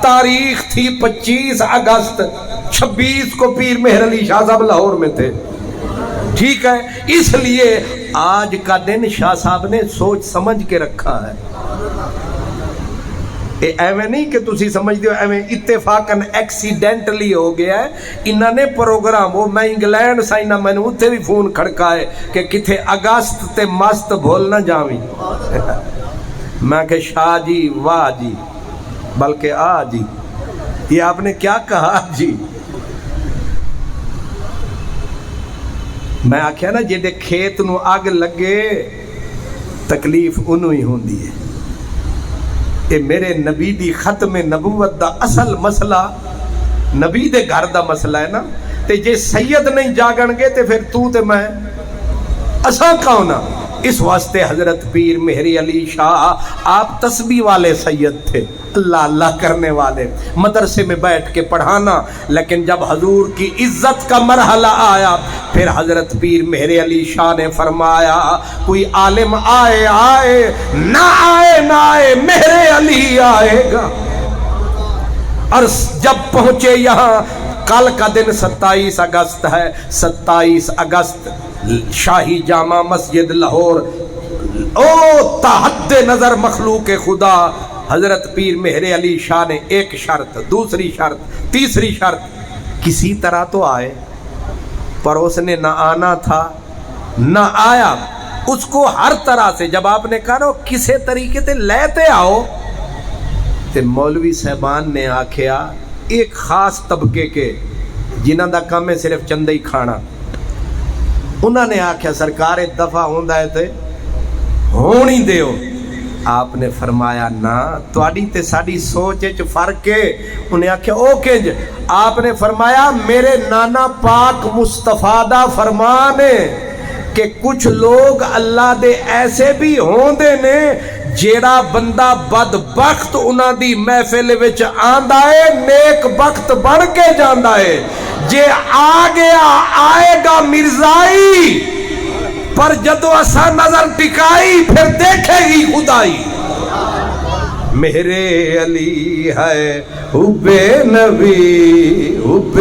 تاریخ تھی 25 اگست، 26 کو پیر مہر علی شاہ صاحب لاہور میں تھے، ٹھیک ہے؟ اس لیے آج کا دن شاہ صاحب نے سوچ سمجھ کے رکھا ہے، ایویں نہیں کہ تسی سمجھ دیو ایویں اتفاقاً ایکسیڈنٹلی ہو گیا ہے۔ انہوں نے پروگرام، وہ میں انگلینڈ سائنا میں نے اتھے بھی فون کھڑکائے کہ کتھے اگست تے مست بھول نہ جاویں۔ میں کہ شاہ جی واہ جی، بلکہ جی یہ آپ نے کیا کہا جی؟ میں آکھیا نا جیدے کھیت نو آگ لگے تکلیف انہوں ہی ہوندی ہے، اے میرے نبی دی ختم نبوت دا اصل مسئلہ نبی دے گھر دا مسئلہ ہے نا، تے جے سید نہیں جاگن گے تے پھر تو تے میں اساں کون ہاں؟ اس واسطے حضرت پیر مہری علی شاہ آپ تسبیح والے سید تھے، اللہ اللہ کرنے والے، مدرسے میں بیٹھ کے پڑھانا، لیکن جب حضور کی عزت کا مرحلہ آیا پھر حضرت پیر مہری علی شاہ نے فرمایا کوئی عالم آئے آئے نہ آئے نہ آئے مہر علی آئے گا۔ اور جب پہنچے یہاں، کل کا دن 27 اگست ہے، 27 اگست شاہی جامع مسجد لاہور، او تحد نظر مخلوق خدا حضرت پیر مہر علی شاہ نے ایک شرط، دوسری شرط، تیسری شرط، کسی طرح تو آئے، پر اس نے نہ آنا تھا نہ آیا، اس کو ہر طرح سے جب آپ نے کہا نا کسے طریقے سے لیتے آؤ، تے مولوی صاحبان نے آکھیا ایک خاص طبقے کے جنہاں دا کام ہے صرف چندہ ہی کھانا، انہوں نے آکھیا سرکار ایک دفعہ ہوندہ ہے تے ہونی دیو، آپ نے فرمایا نا تواڈی تے ساڈی سوچ وچ فرق ہے، انہیں آکھیا اوکے جی، آپ نے فرمایا میرے نانا پاک مصطفیٰ دا فرمان ہے کہ کچھ لوگ اللہ دے ایسے بھی ہوندے نے جیڑا بندہ بدبخت انہاں دی محفل وچ آندا ہے نیک بخت بن کے جاندا ہے، جے آ گیا آئے گا مرزائی، پر جدو اسا نظر ٹکائی پھر دیکھے گی خدائی۔ میرے علی ہے حب نبی، حب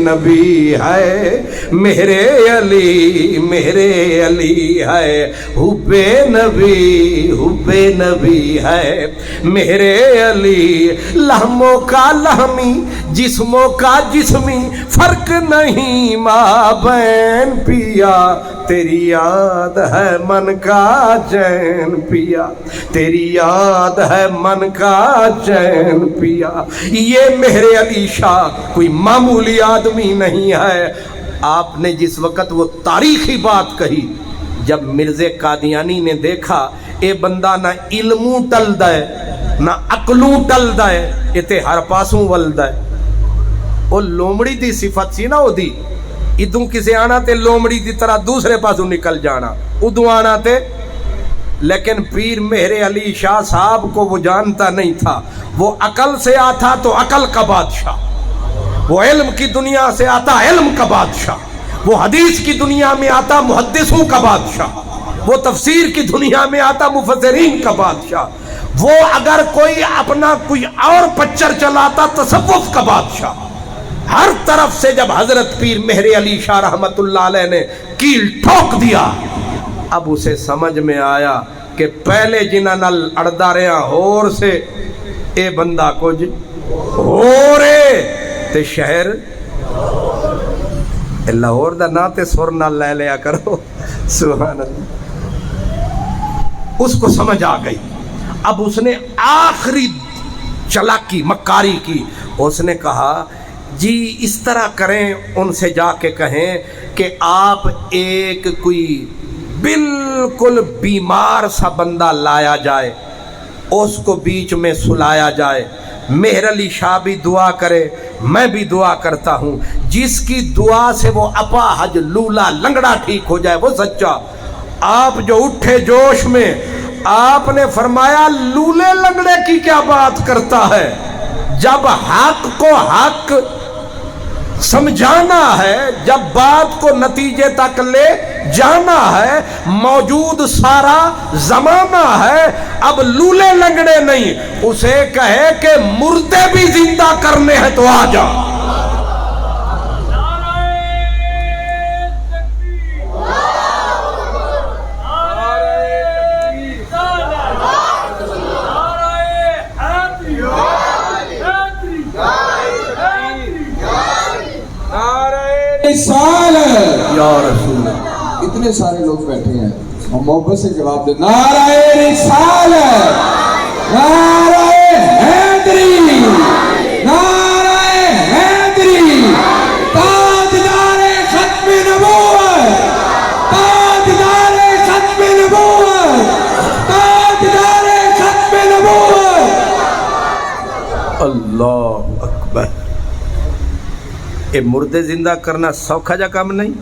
نبی ہے میرے علی ہے حب نبی، حب نبی ہے میرے علی، لہموں کا لہمی جسموں کا جسمی فرق نہیں مابین پیا، تیری یاد ہے من کا چین پیا، تیری یاد ہے من کا چین پیا۔ یہ مہر علی شاہ کوئی معمولی آدمی نہیں ہے۔ آپ نے جس وقت وہ تاریخی بات کہی، جب مرزا قادیانی نے دیکھا اے بندہ نہ علموں ٹل دے نہ عقلوں ٹل دے، یہ تے ہر پاسوں ول دے، وہ لومڑی دی صفت سی نا وہ دی، ادوں کسے آنا تے لومڑی دی طرح دوسرے پاسوں نکل جانا، ادوں آنا تے، لیکن پیر مہر علی شاہ صاحب کو وہ جانتا نہیں تھا، وہ عقل سے آتا تو عقل کا بادشاہ، وہ علم کی دنیا سے آتا علم کا بادشاہ، وہ حدیث کی دنیا میں آتا محدثوں کا بادشاہ، وہ تفسیر کی دنیا میں آتا مفسرین کا بادشاہ، وہ اگر کوئی اپنا کوئی اور پچر چلاتا تصوف کا بادشاہ۔ ہر طرف سے جب حضرت پیر مہر علی شاہ رحمت اللہ علیہ نے کیل ٹھوک دیا، اب اسے سمجھ میں آیا کہ پہلے جنہاں نال اڑدا رہا ہور سے اے بندہ کچھ ہو رے تے شہر لاہور دا نا تے سر نال لے لیا کرو، سبحان اللہ۔ اس کو سمجھ آ گئی، اب اس نے آخری چلاکی مکاری کی، اس نے کہا جی اس طرح کریں، ان سے جا کے کہیں کہ آپ ایک کوئی بالکل بیمار سا بندہ لایا جائے، اس کو بیچ میں سلایا جائے، مہر علی شاہ بھی دعا کرے، میں بھی دعا کرتا ہوں، جس کی دعا سے وہ اپاہج لولا لنگڑا ٹھیک ہو جائے وہ سچا۔ آپ جو اٹھے جوش میں، آپ نے فرمایا لولے لنگڑے کی کیا بات کرتا ہے، جب حق کو حق سمجھانا ہے، جب بات کو نتیجے تک لے جانا ہے، موجود سارا زمانہ ہے، اب لولے لنگڑے نہیں، اسے کہے کہ مردے بھی زندہ کرنے ہیں تو آ جا۔ یا رسول اللہ، اتنے سارے لوگ بیٹھے ہیں اور محبت سے جواب دے، نعرہ رسالت، نعرہ حیدری، نعرہ حیدری، تاجدار ختم نبوت، تاجدار ختم نبوت، تاجدار ختم نبوت، اللہ اکبر. یہ مردے زندہ کرنا سوکھا جا کام نہیں.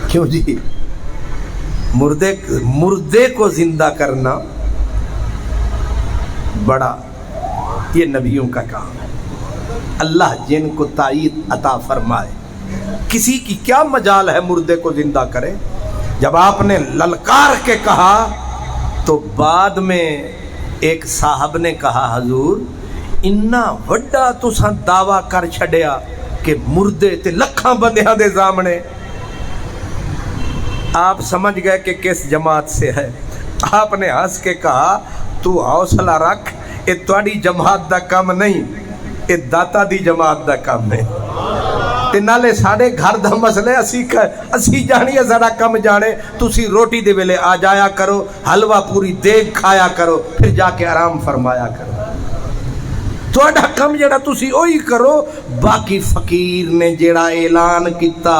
کیوں جی؟ مردے کو زندہ کرنا بڑا یہ نبیوں کا کام ہے. اللہ جن کو تائید عطا فرمائے. کسی کی کیا مجال ہے مردے کو زندہ کرے؟ جب آپ نے للکار کے کہا تو بعد میں ایک صاحب نے کہا حضور اتنا وڈا تساں دعویٰ کر چھڈیا کہ مردے تے لکھاں بندیاں دے سامنے. آپ سمجھ گئے کہ کس جماعت سے ہے. آپ نے ہنس کے کہا تو حوصلہ رکھ، یہ تواڈی جماعت دا کام نہیں، یہ داتا دی جماعت دا کام ہے. تے نالے ساڑے گھر دا مسئلے اسی جانیے ساڑا کم جانے. تسی روٹی دے ویلے آ جایا کرو، حلوہ پوری دیگ کھایا کرو، پھر جا کے آرام فرمایا کرو. تواڈا کم جڑا تسی اوہی کرو. باقی فقیر نے جڑا اعلان کیتا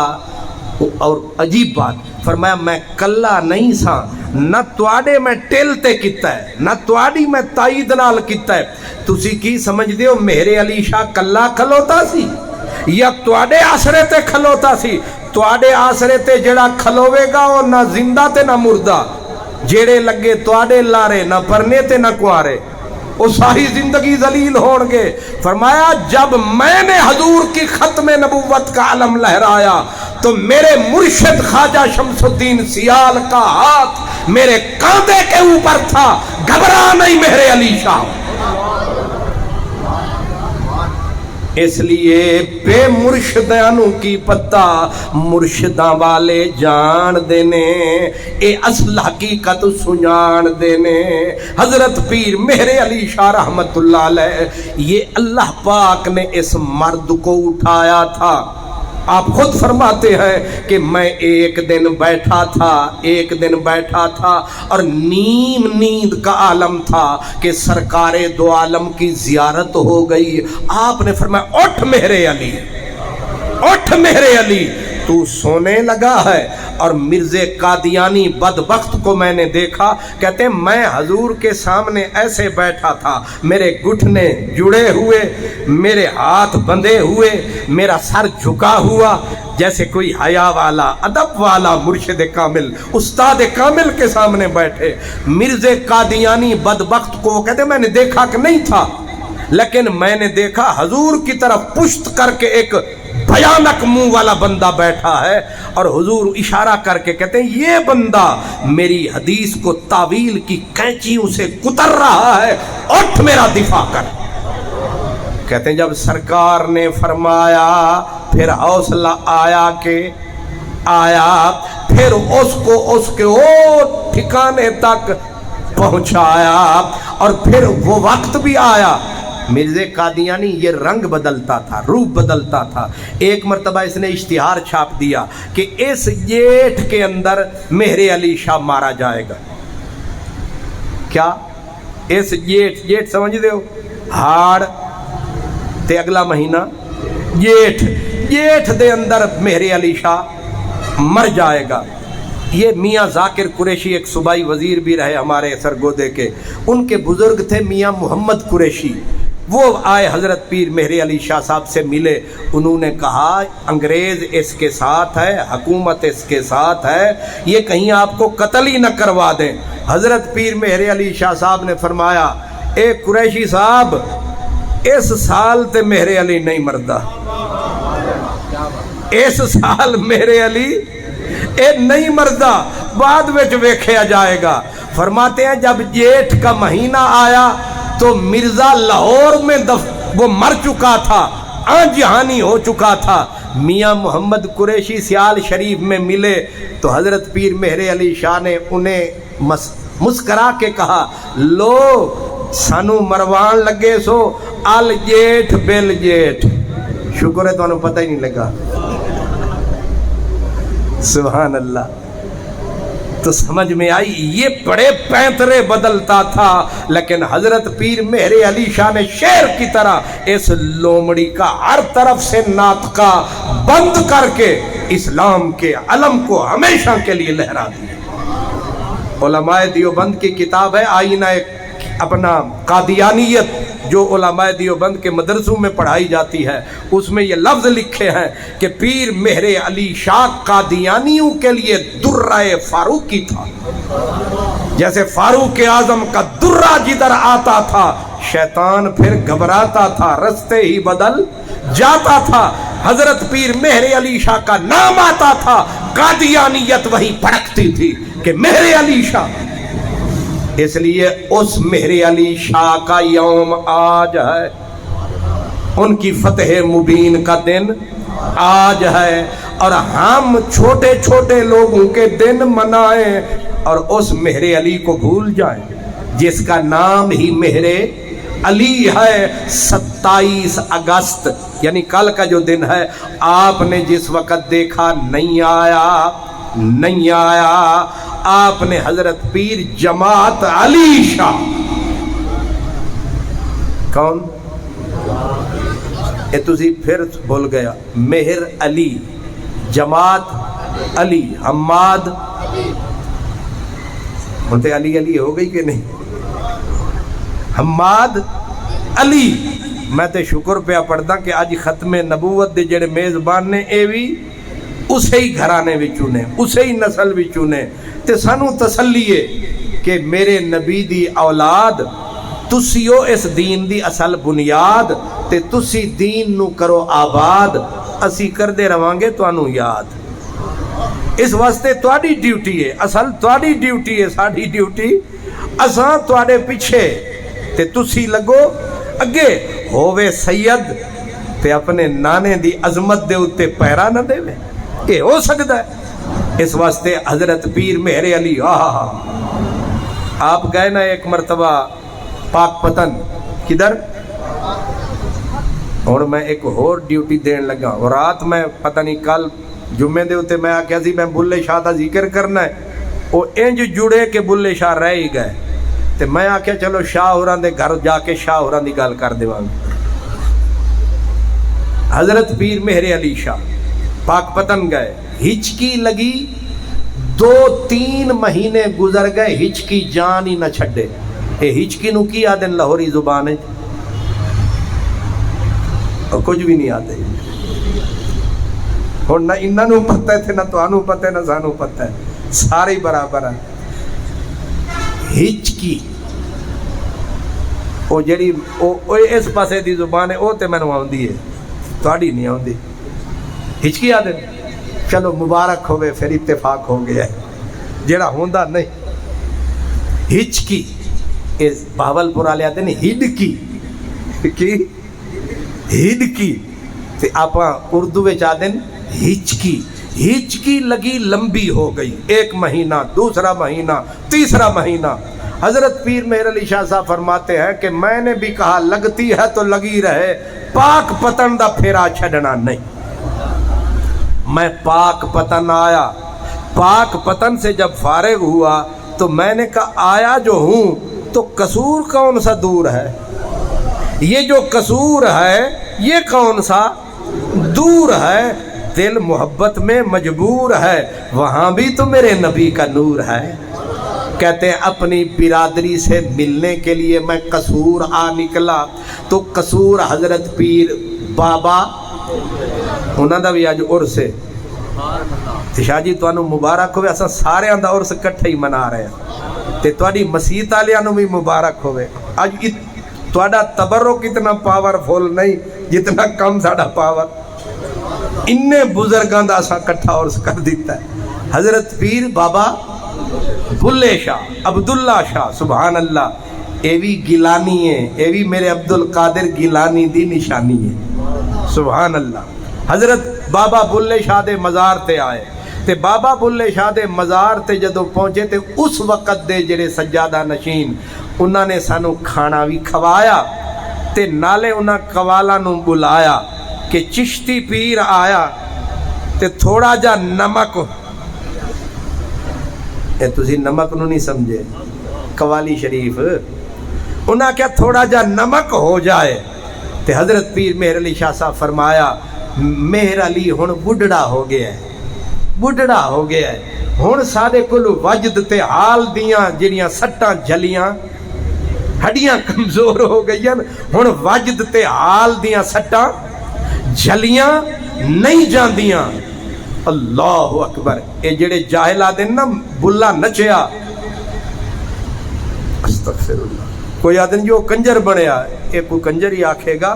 اور عجیب بات فرمایا میں کلا نہیں سا، نہ تواڈے میں ٹل تے کیتا ہے، نہ تواڈی میں تائید نال کیتا ہے. تسی کی سمجھ دیو میرے علی شاہ کلا کھلوتا سی یا تواڈے آسرے تے کھلوتا سی؟ تواڈے آسرے تے جڑا کھلوے گا وہ نہ زندہ تے نہ مردہ. جڑے لگے تواڈے لارے نہ پرنے تے نہ کوارے، وہ ساری زندگی ذلیل ہون گے. فرمایا جب میں نے حضور کی ختم نبوت کا علم لہرایا تو میرے مرشد خواجہ شمس الدین سیال کا ہاتھ میرے کاندھے کے اوپر تھا. گھبرا نہیں میرے علی شاہ. اس لیے بے مرشدانوں کی پتہ مرشداں والے جان دینے، اے اصل حقیقت سنان دینے. حضرت پیر مہر علی شاہ رحمت اللہ علیہ، یہ اللہ پاک نے اس مرد کو اٹھایا تھا. آپ خود فرماتے ہیں کہ میں ایک دن بیٹھا تھا اور نیم نیند کا عالم تھا کہ سرکار دو عالم کی زیارت ہو گئی. آپ نے فرمایا اٹھ میرے علی، اٹھ میرے علی، تو سونے لگا ہے. اور مرزا قادیانی بدبخت کو میں نے دیکھا، کہتے ہیں میں حضور کے سامنے ایسے بیٹھا تھا، میرے گھٹنے جڑے ہوئے، میرے ہاتھ بندھے ہوئے، میرا سر جھکا ہوا، جیسے کوئی حیا والا ادب والا مرشد کامل استاد کامل کے سامنے بیٹھے. مرزا قادیانی بدبخت کو کہتے ہیں میں نے دیکھا کہ نہیں تھا، لیکن میں نے دیکھا حضور کی طرف پشت کر کے ایک بھیانک منہ والا بندہ بیٹھا ہے، اور حضور اشارہ کر کے کہتے ہیں یہ بندہ میری حدیث کو تعویل کی کینچیوں سے کتر رہا ہے، اٹھ میرا دفاع کر. کہتے ہیں جب سرکار نے فرمایا پھر حوصلہ آیا کہ آیا، پھر اس کے او ٹھکانے تک پہنچایا، اور پھر وہ وقت بھی آیا. مرزا قادیانی یہ رنگ بدلتا تھا، روپ بدلتا تھا. ایک مرتبہ اس نے اشتہار چھاپ دیا کہ اس جیٹھ کے اندر مہر علی شاہ مارا جائے گا. کیا اس جیٹھ سمجھ دے ہو؟ ہاڑ تے اگلا مہینہ جیٹھ دے اندر مہر علی شاہ مر جائے گا. یہ میاں ذاکر قریشی ایک صوبائی وزیر بھی رہے ہمارے سرگودے کے، ان کے بزرگ تھے میاں محمد قریشی. وہ آئے حضرت پیر مہر علی شاہ صاحب سے ملے. انہوں نے کہا انگریز اس کے ساتھ ہے، حکومت اس کے ساتھ ہے، یہ کہیں آپ کو قتل ہی نہ کروا دیں. حضرت پیر مہر علی شاہ صاحب نے فرمایا اے قریشی صاحب اس سال تے مہر علی نہیں مردہ، اس سال مہر علی اے نہیں مردہ، بعد وچ ویکھیا جائے گا. فرماتے ہیں جب جیٹھ کا مہینہ آیا تو مرزا لاہور میں وہ مر چکا تھا، جہانی ہو چکا تھا. میاں محمد قریشی سیال شریف میں ملے تو حضرت پیر مہر علی شاہ نے انہیں مسکرا کے کہا لو سانو مروان لگے سو ال جیٹھ بل جیٹھ. شکر ہے تو انہوں پتہ ہی نہیں لگا. سبحان اللہ. تو سمجھ میں آئی یہ بڑے پینترے بدلتا تھا، لیکن حضرت پیر مہر علی شاہ نے شیر کی طرح اس لومڑی کا ہر طرف سے ناطقہ بند کر کے اسلام کے علم کو ہمیشہ کے لیے لہرا دیا. علماء دیوبند کی کتاب ہے آئینہ اپنا قادیانیت، جو علماء دیوبند کے مدرسوں میں پڑھائی جاتی ہے اس میں یہ لفظ لکھے ہیں کہ پیر مہر علی شاہ قادیانیوں کے لیے درہ فاروقی تھا. جیسے فاروق اعظم کا درہ جدھر آتا تھا شیطان پھر گھبراتا تھا، رستے ہی بدل جاتا تھا. حضرت پیر مہر علی شاہ کا نام آتا تھا، قادیانیت وہی پھڑکتی تھی کہ مہر علی شاہ. اس لیے اس مہر علی شاہ کا یوم آج ہے، ان کی فتح مبین کا دن آج ہے، اور ہم چھوٹے چھوٹے لوگوں کے دن منائیں اور اس مہر علی کو بھول جائیں جس کا نام ہی مہر علی ہے. 27 اگست یعنی کل کا جو دن ہے، آپ نے جس وقت دیکھا نہیں آیا، آپ نے حضرت پیر جماعت علی شاہ، کون اے تسی پھر بھول گیا، مہر علی، جماعت علی، حماد ہوتے علی علی ہو گئی کہ نہیں، حماد علی. میں تے شکر پہ پڑھدا کہ اج ختم نبوت دے جڑے میزبان نے اے بھی اسے ہی گھرانے وچوں نے، اسے ہی نسل وچوں نے. تے سانو تسلی ہے کہ میرے نبی دی اولاد تسیو اس دین دی اصل بنیاد، تے تسی دین نو کرو آباد، اسی کردے رہانگے تانوں یاد. اس واسطے تواڈی ڈیوٹی ہے، اصل تواڈی ڈیوٹی ہے، ساڈی ڈیوٹی اساں تواڈے پیچھے تے تسی لگو اگے. ہووے سید تے اپنے نانے دی عظمت دے اتے پیرا نہ دے، یہ ہو سکتا ہے. اس واسطے حضرت پیر مہر علی آپ گئے نا ایک مرتبہ پاک پتن، کدھر؟ اور میں ایک اور ڈیوٹی دین لگا، اور رات میں پتہ نہیں کل جمعے دے اتے میں آکھیا سی میں بلے شاہ دا ذکر کرنا ہے، وہ انج جڑے کہ بلے شاہ رہ ہی گئے. تے میں آکھیا چلو شاہ ہوراں دے گھر جا کے شاہ ہوراں دی گل کر دیواں. حضرت پیر مہر علی شاہ پاک پتن گئے، ہچکی لگی، 2-3 مہینے گزر گئے، ہچکی جان ہی نہ چھڈے. اے ہچکی نو کی آدن لاہوری زبان ہے؟ کچھ بھی نہیں آتے. اور نہ انہوں پتہ ہے نہ تو پتہ ہے نہ سانو پتہ ہے، سارے برابر ہیں. ہچکی او جڑی او اس پاسے دی زبان ہے، او تے مینوں آوندی ہے، تہاڈی نہیں آوندی. ہچکی آدے چلو مبارک ہوئے، پھر اتفاق ہو گیا ہے. جڑا ہوندا نہیں ہچکی، اس بہاول پور والے آتے نہیں ہڈکی، کی ہڈکی تے آپاں اردو وچ آدن ہچکی. ہچکی لگی لمبی ہو گئی، 1 مہینہ، دوسرا مہینہ، تیسرا مہینہ. حضرت پیر مہر علی شاہ صاحب فرماتے ہیں کہ میں نے بھی کہا لگتی ہے تو لگی رہے، پاک پتن دا پھیرا چھڑنا نہیں. میں پاک پتن آیا، پاک پتن سے جب فارغ ہوا تو میں نے کہا آیا جو ہوں تو قصور کون سا دور ہے، یہ جو قصور ہے یہ کون سا دور ہے. دل محبت میں مجبور ہے، وہاں بھی تو میرے نبی کا نور ہے. کہتے ہیں اپنی برادری سے ملنے کے لیے میں قصور آ نکلا، تو قصور حضرت پیر بابا انہاں دا بھی اج عرس ہے. شاہ جی تانوں مبارک ہوئے، اساں سارے دا عرس اکٹھے ہی منا رہے ہیں، تے تواڈی مسیت والیاں نوں بھی مبارک ہوئے. اج تواڈا تبرک اتنا پاورفل نہیں جتنا کم ساڈا پاور. اننے بزرگاں دا اساں اکٹھا عرس کر دیتا ہے. حضرت پیر بابا بلے شاہ، عبداللہ شاہ، سبحان اللہ، اے بھی گیلانی ہے، اے بھی میرے عبد القادر گیلانی دی نشانی ہے، سبحان اللہ. حضرت بابا بلے شاہ دے مزار تے آئے، تے بابا بلے شاہ دے مزار تے جدو پہنچے تے اس وقت دے جڑے سجادہ نشین انہاں نے سانو کھانا بھی کھوایا، تے نالے انہاں قوالاں نو بلایا کہ چشتی پیر آیا تے تھوڑا جا نمک، اے تسی نمک نو نہیں سمجھے، قوالی شریف، انہاں کیا تھوڑا جا نمک ہو جائے. تے حضرت پیر مہر علی شاہ صاحب فرمایا مہر علی ہن بڈڑا ہو گیا ہے، بڈڑا ہو گیا ہے، ہن سارے کل وجد تے حال دیاں جڑیاں سٹاں جھلیاں ہڈیاں کمزور ہو گئی ہن وجد تے حال دیاں سٹاں جھلیاں نہیں جاندیاں. اللہ اکبر. اے جڑے جاہل آدن نا بلا نچیا، استغفر اللہ. کوئی آدن جو کنجر بنیا، اے کوئی کنجر ہی آکھے گا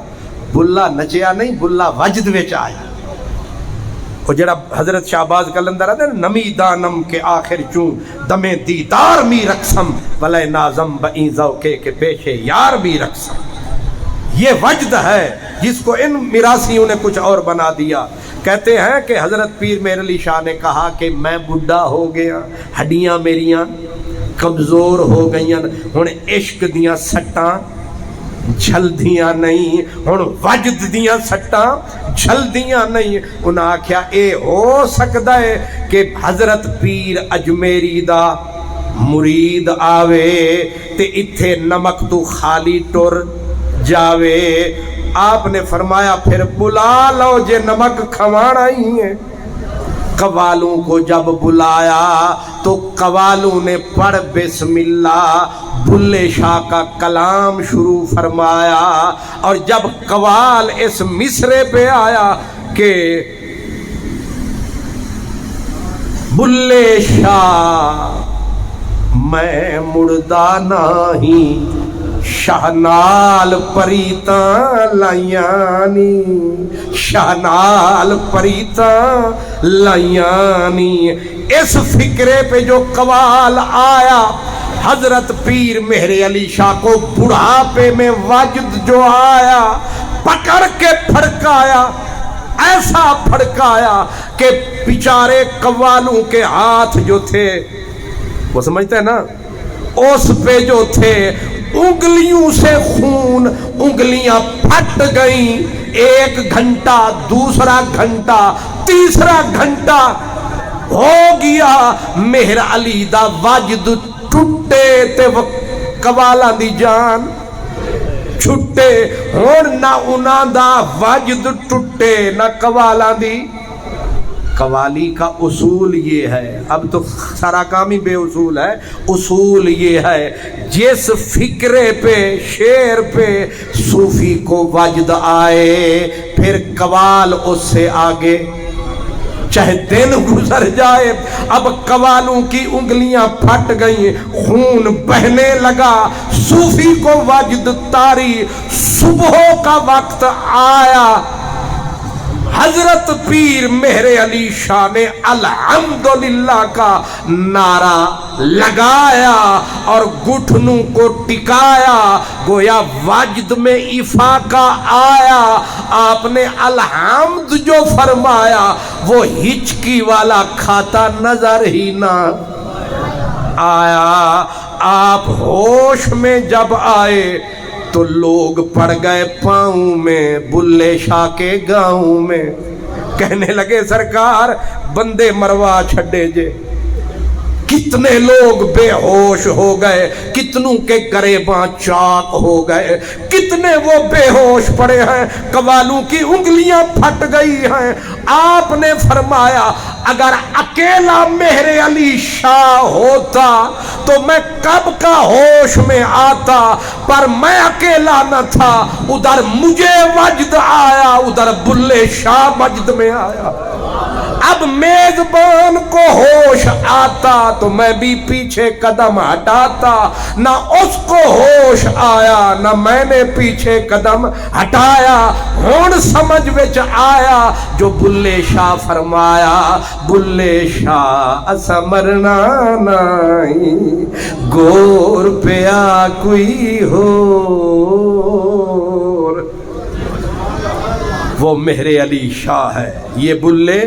بلا نچیا نہیں، بلا وجد وچ آیا. وہ جڑا حضرت شہباز کلندر آتا ہے نمی دانم کے آخر چوں دمے دیدار می رقصم ولے نازم بئیں ذوقے کے پیشے یار می رقصم. یہ وجد ہے جس کو ان میراثیوں نے کچھ اور بنا دیا. کہتے ہیں کہ حضرت پیر مہر علی شاہ نے کہا کہ میں بڈھا ہو گیا، ہڈیاں میریاں کمزور ہو گئیں، ہن عشق دیاں سٹاں جھلدیاں نہیں، ہن وجد دیاں سٹاں جھلدیاں نہیں. انہاں آکھیا اے ہو سکدا ہے کہ حضرت پیر اجمیری دا مرید آوے تے اتھے نمک تو خالی ٹر جاوے. آپ نے فرمایا پھر بلا لو جے نمک کھوانا ہی ہے. قوالوں کو جب بلایا تو قوالوں نے پڑھ بسم اللہ، بلے شاہ کا کلام شروع فرمایا. اور جب قوال اس مصرے پہ آیا کہ بلے شاہ میں مردہ نہیں، شہنال پریتاں لائیانی، شہنال پریتاں لائیانی. اس فکرے پہ جو قوال آیا، حضرت پیر مہر علی شاہ کو بڑھاپے میں وجد جو آیا پکڑ کے پھڑکایا، ایسا پھڑکایا کہ بیچارے قوالوں کے ہاتھ جو تھے، وہ سمجھتے ہیں نا، اس پہ جو تھے انگلیوں سے خون، انگلیاں پھٹ گئیں. 1 گھنٹہ، دوسرا گھنٹہ، تیسرا گھنٹہ ہو گیا، مہر علی دا وجد ٹوٹے تے قوالاں دی جان چھٹے. ہن نہ انہاں دا وجد ٹوٹے نہ قوالاں دی. قوالی کا اصول یہ ہے، اب تو سارا کام ہی بے اصول ہے. اصول یہ ہے جس فکرے پہ، شعر پہ صوفی کو وجد آئے، پھر قوال اس سے آگے چاہے دن گزر جائے. اب قوالوں کی انگلیاں پھٹ گئیں، خون بہنے لگا، صوفی کو وجد طاری. صبح کا وقت آیا، حضرت پیر مہر علی شاہ نے الحمدللہ کا نعرہ لگایا اور گھٹنوں کو ٹکایا، گویا وجد میں افاقہ آیا. آپ نے الحمد جو فرمایا وہ ہچکی والا کھاتا نظر ہی نہ آیا. آپ ہوش میں جب آئے تو لوگ پڑ گئے پاؤں میں بلے شاہ کے گاؤں میں. کہنے لگے سرکار بندے مروا چھڑے جے. کتنے لوگ بے ہوش ہو گئے، کتنوں کے گریباں چاک ہو گئے، کتنے وہ بے ہوش پڑے ہیں، قوالوں کی انگلیاں پھٹ گئی ہیں. آپ نے فرمایا اگر اکیلا مہر علی شاہ ہوتا تو میں کب کا ہوش میں آتا، پر میں اکیلا نہ تھا. ادھر مجھے وجد آیا، ادھر بلے شاہ وجد میں آیا. اب میزبان کو ہوش آتا تو میں بھی پیچھے قدم ہٹاتا. نہ اس کو ہوش آیا نہ میں نے پیچھے قدم ہٹایا. ہون سمجھ وچ آیا جو بلے شاہ فرمایا، بلے شاہ اسا مرنا نہیں، گور پیا کوئی ہو. وہ مہر علی شاہ ہے، یہ بلے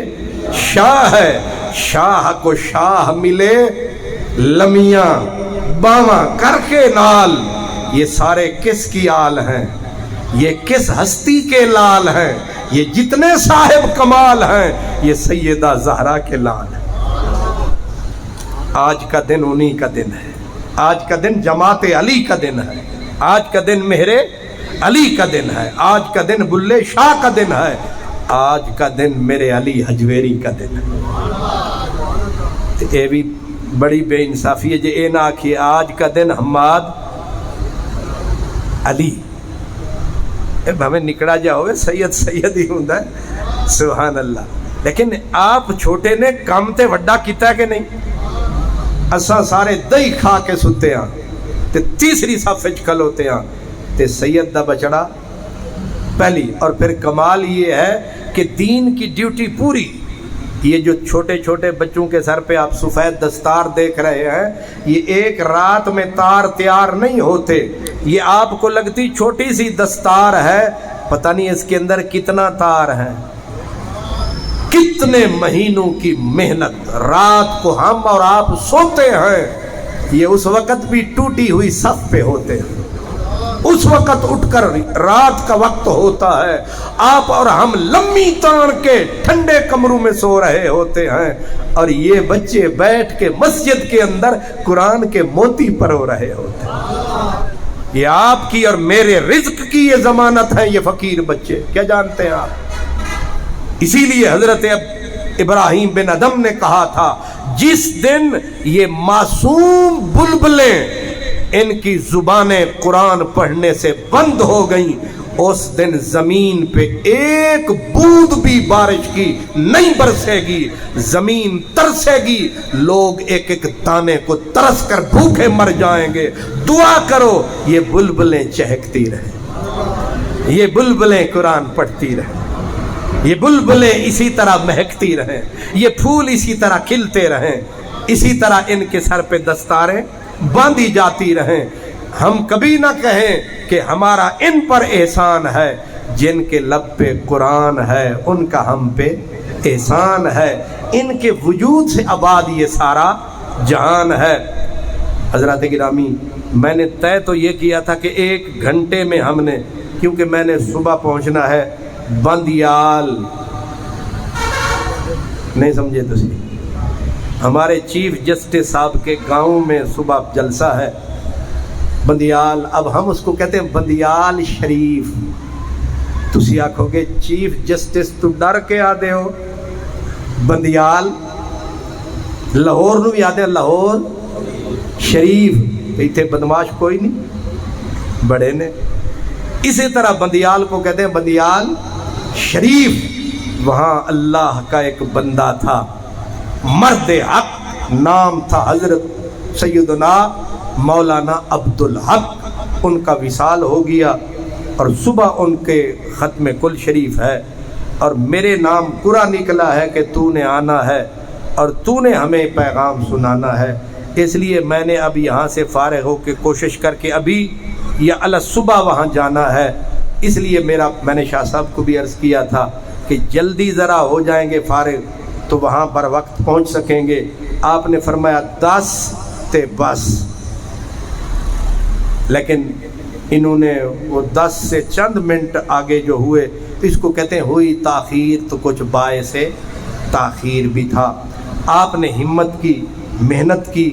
شاہ ہے. شاہ کو شاہ ملے لمیاں باواں کر کے نال. یہ سارے کس کی آل ہیں؟ یہ کس ہستی کے لال ہیں؟ یہ جتنے صاحب کمال ہیں یہ سیدہ زہرا کے لال ہیں. آج کا دن انہی کا دن ہے. آج کا دن جماعت علی کا دن ہے. آج کا دن مہر علی کا دن ہے. آج کا دن بلے شاہ کا دن ہے. آج کا دن میرے علی حجویری کا دن ہے. اے بھی بڑی بے انصافی ہے جے اے نہ آکھیے آج کا دن حماد علی ہمیں نکڑا جا ہوئے سید سید ہی ہوں سبحان اللہ. لیکن آپ چھوٹے نے کام تے وڈا کیتا ہے کہ نہیں؟ اساں سارے دہی کھا کے ستے ہاں تے تیسری صف وچ کھلوتے ہاں تے سید دا بچڑا پہلی. اور پھر کمال یہ ہے کہ دین کی ڈیوٹی پوری. یہ جو چھوٹے چھوٹے بچوں کے سر پہ آپ سفید دستار دیکھ رہے ہیں یہ ایک رات میں تار تیار نہیں ہوتے. یہ آپ کو لگتی چھوٹی سی دستار ہے، پتہ نہیں اس کے اندر کتنا تار ہے، کتنے مہینوں کی محنت. رات کو ہم اور آپ سوتے ہیں، یہ اس وقت بھی ٹوٹی ہوئی صف پہ ہوتے ہیں. اس وقت اٹھ کر رات کا وقت ہوتا ہے، آپ اور ہم لمبی تان کے ٹھنڈے کمروں میں سو رہے ہوتے ہیں، اور یہ بچے بیٹھ کے مسجد کے اندر قرآن کے موتی پرو رہے ہوتے ہیں. یہ آپ کی اور میرے رزق کی یہ ضمانت ہے. یہ فقیر بچے کیا جانتے ہیں آپ؟ اسی لیے حضرت ابراہیم بن ادم نے کہا تھا جس دن یہ معصوم بلبلیں ان کی زبانیں قرآن پڑھنے سے بند ہو گئیں، اس دن زمین پہ ایک بوند بھی بارش کی نہیں برسے گی. زمین ترسے گی، لوگ ایک ایک دانے کو ترس کر بھوکے مر جائیں گے. دعا کرو یہ بلبلیں چہکتی رہیں، یہ بلبلیں قرآن پڑھتی رہیں، یہ بلبلیں اسی طرح مہکتی رہیں، یہ پھول اسی طرح کھلتے رہیں، اسی طرح ان کے سر پہ دستاریں باندھی جاتی رہیں. ہم کبھی نہ کہیں کہ ہمارا ان پر احسان ہے. جن کے لب پہ قرآن ہے ان کا ہم پہ احسان ہے. ان کے وجود سے آباد یہ سارا جہان ہے. حضرات گرامی، میں نے طے تو یہ کیا تھا کہ 1 گھنٹے میں ہم نے، کیونکہ میں نے صبح پہنچنا ہے بندیال، نہیں سمجھے تسی، ہمارے چیف جسٹس صاحب کے گاؤں میں صبح جلسہ ہے بندیال. اب ہم اس کو کہتے ہیں بندیال شریف. تسی آکھو گے چیف جسٹس تو ڈر کے آدھے ہو، بندیال لاہور نو بھی آدھے ہیں لاہور شریف. ایتھے بدماش کوئی نہیں، بڑے نے. اسی طرح بندیال کو کہتے ہیں بندیال شریف. وہاں اللہ کا ایک بندہ تھا، مرد حق، نام تھا حضرت سیدنا مولانا عبدالحق. ان کا وصال ہو گیا اور صبح ان کے ختم کل شریف ہے، اور میرے نام پورا نکلا ہے کہ تو نے آنا ہے اور تو نے ہمیں پیغام سنانا ہے. اس لیے میں نے اب یہاں سے فارغ ہو کے کوشش کر کے ابھی یا صبح وہاں جانا ہے. اس لیے میں نے شاہ صاحب کو بھی عرض کیا تھا کہ جلدی ذرا ہو جائیں گے فارغ تو وہاں پر وقت پہنچ سکیں گے. آپ نے فرمایا 10 تے بس، لیکن انہوں نے وہ 10 سے چند منٹ آگے جو ہوئے تو اس کو کہتے ہیں ہوئی تاخیر تو کچھ باعث تاخیر بھی تھا. آپ نے ہمت کی، محنت کی،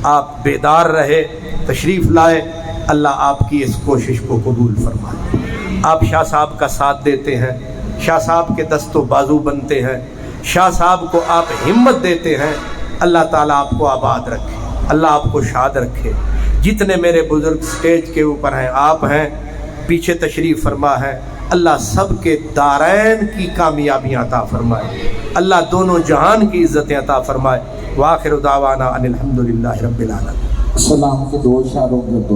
آپ بیدار رہے، تشریف لائے. اللہ آپ کی اس کوشش کو قبول فرمائے. آپ شاہ صاحب کا ساتھ دیتے ہیں، شاہ صاحب کے دست و بازو بنتے ہیں، شاہ صاحب کو آپ ہمت دیتے ہیں. اللہ تعالیٰ آپ کو آباد رکھے، اللہ آپ کو شاد رکھے. جتنے میرے بزرگ سٹیج کے اوپر ہیں، آپ ہیں، پیچھے تشریف فرما ہے، اللہ سب کے دارین کی کامیابیاں عطا فرمائے، اللہ دونوں جہان کی عزتیں عطا فرمائے. وآخر دعوانا ان الحمدللہ رب العالمین. سلام کے 2 اشاروں میں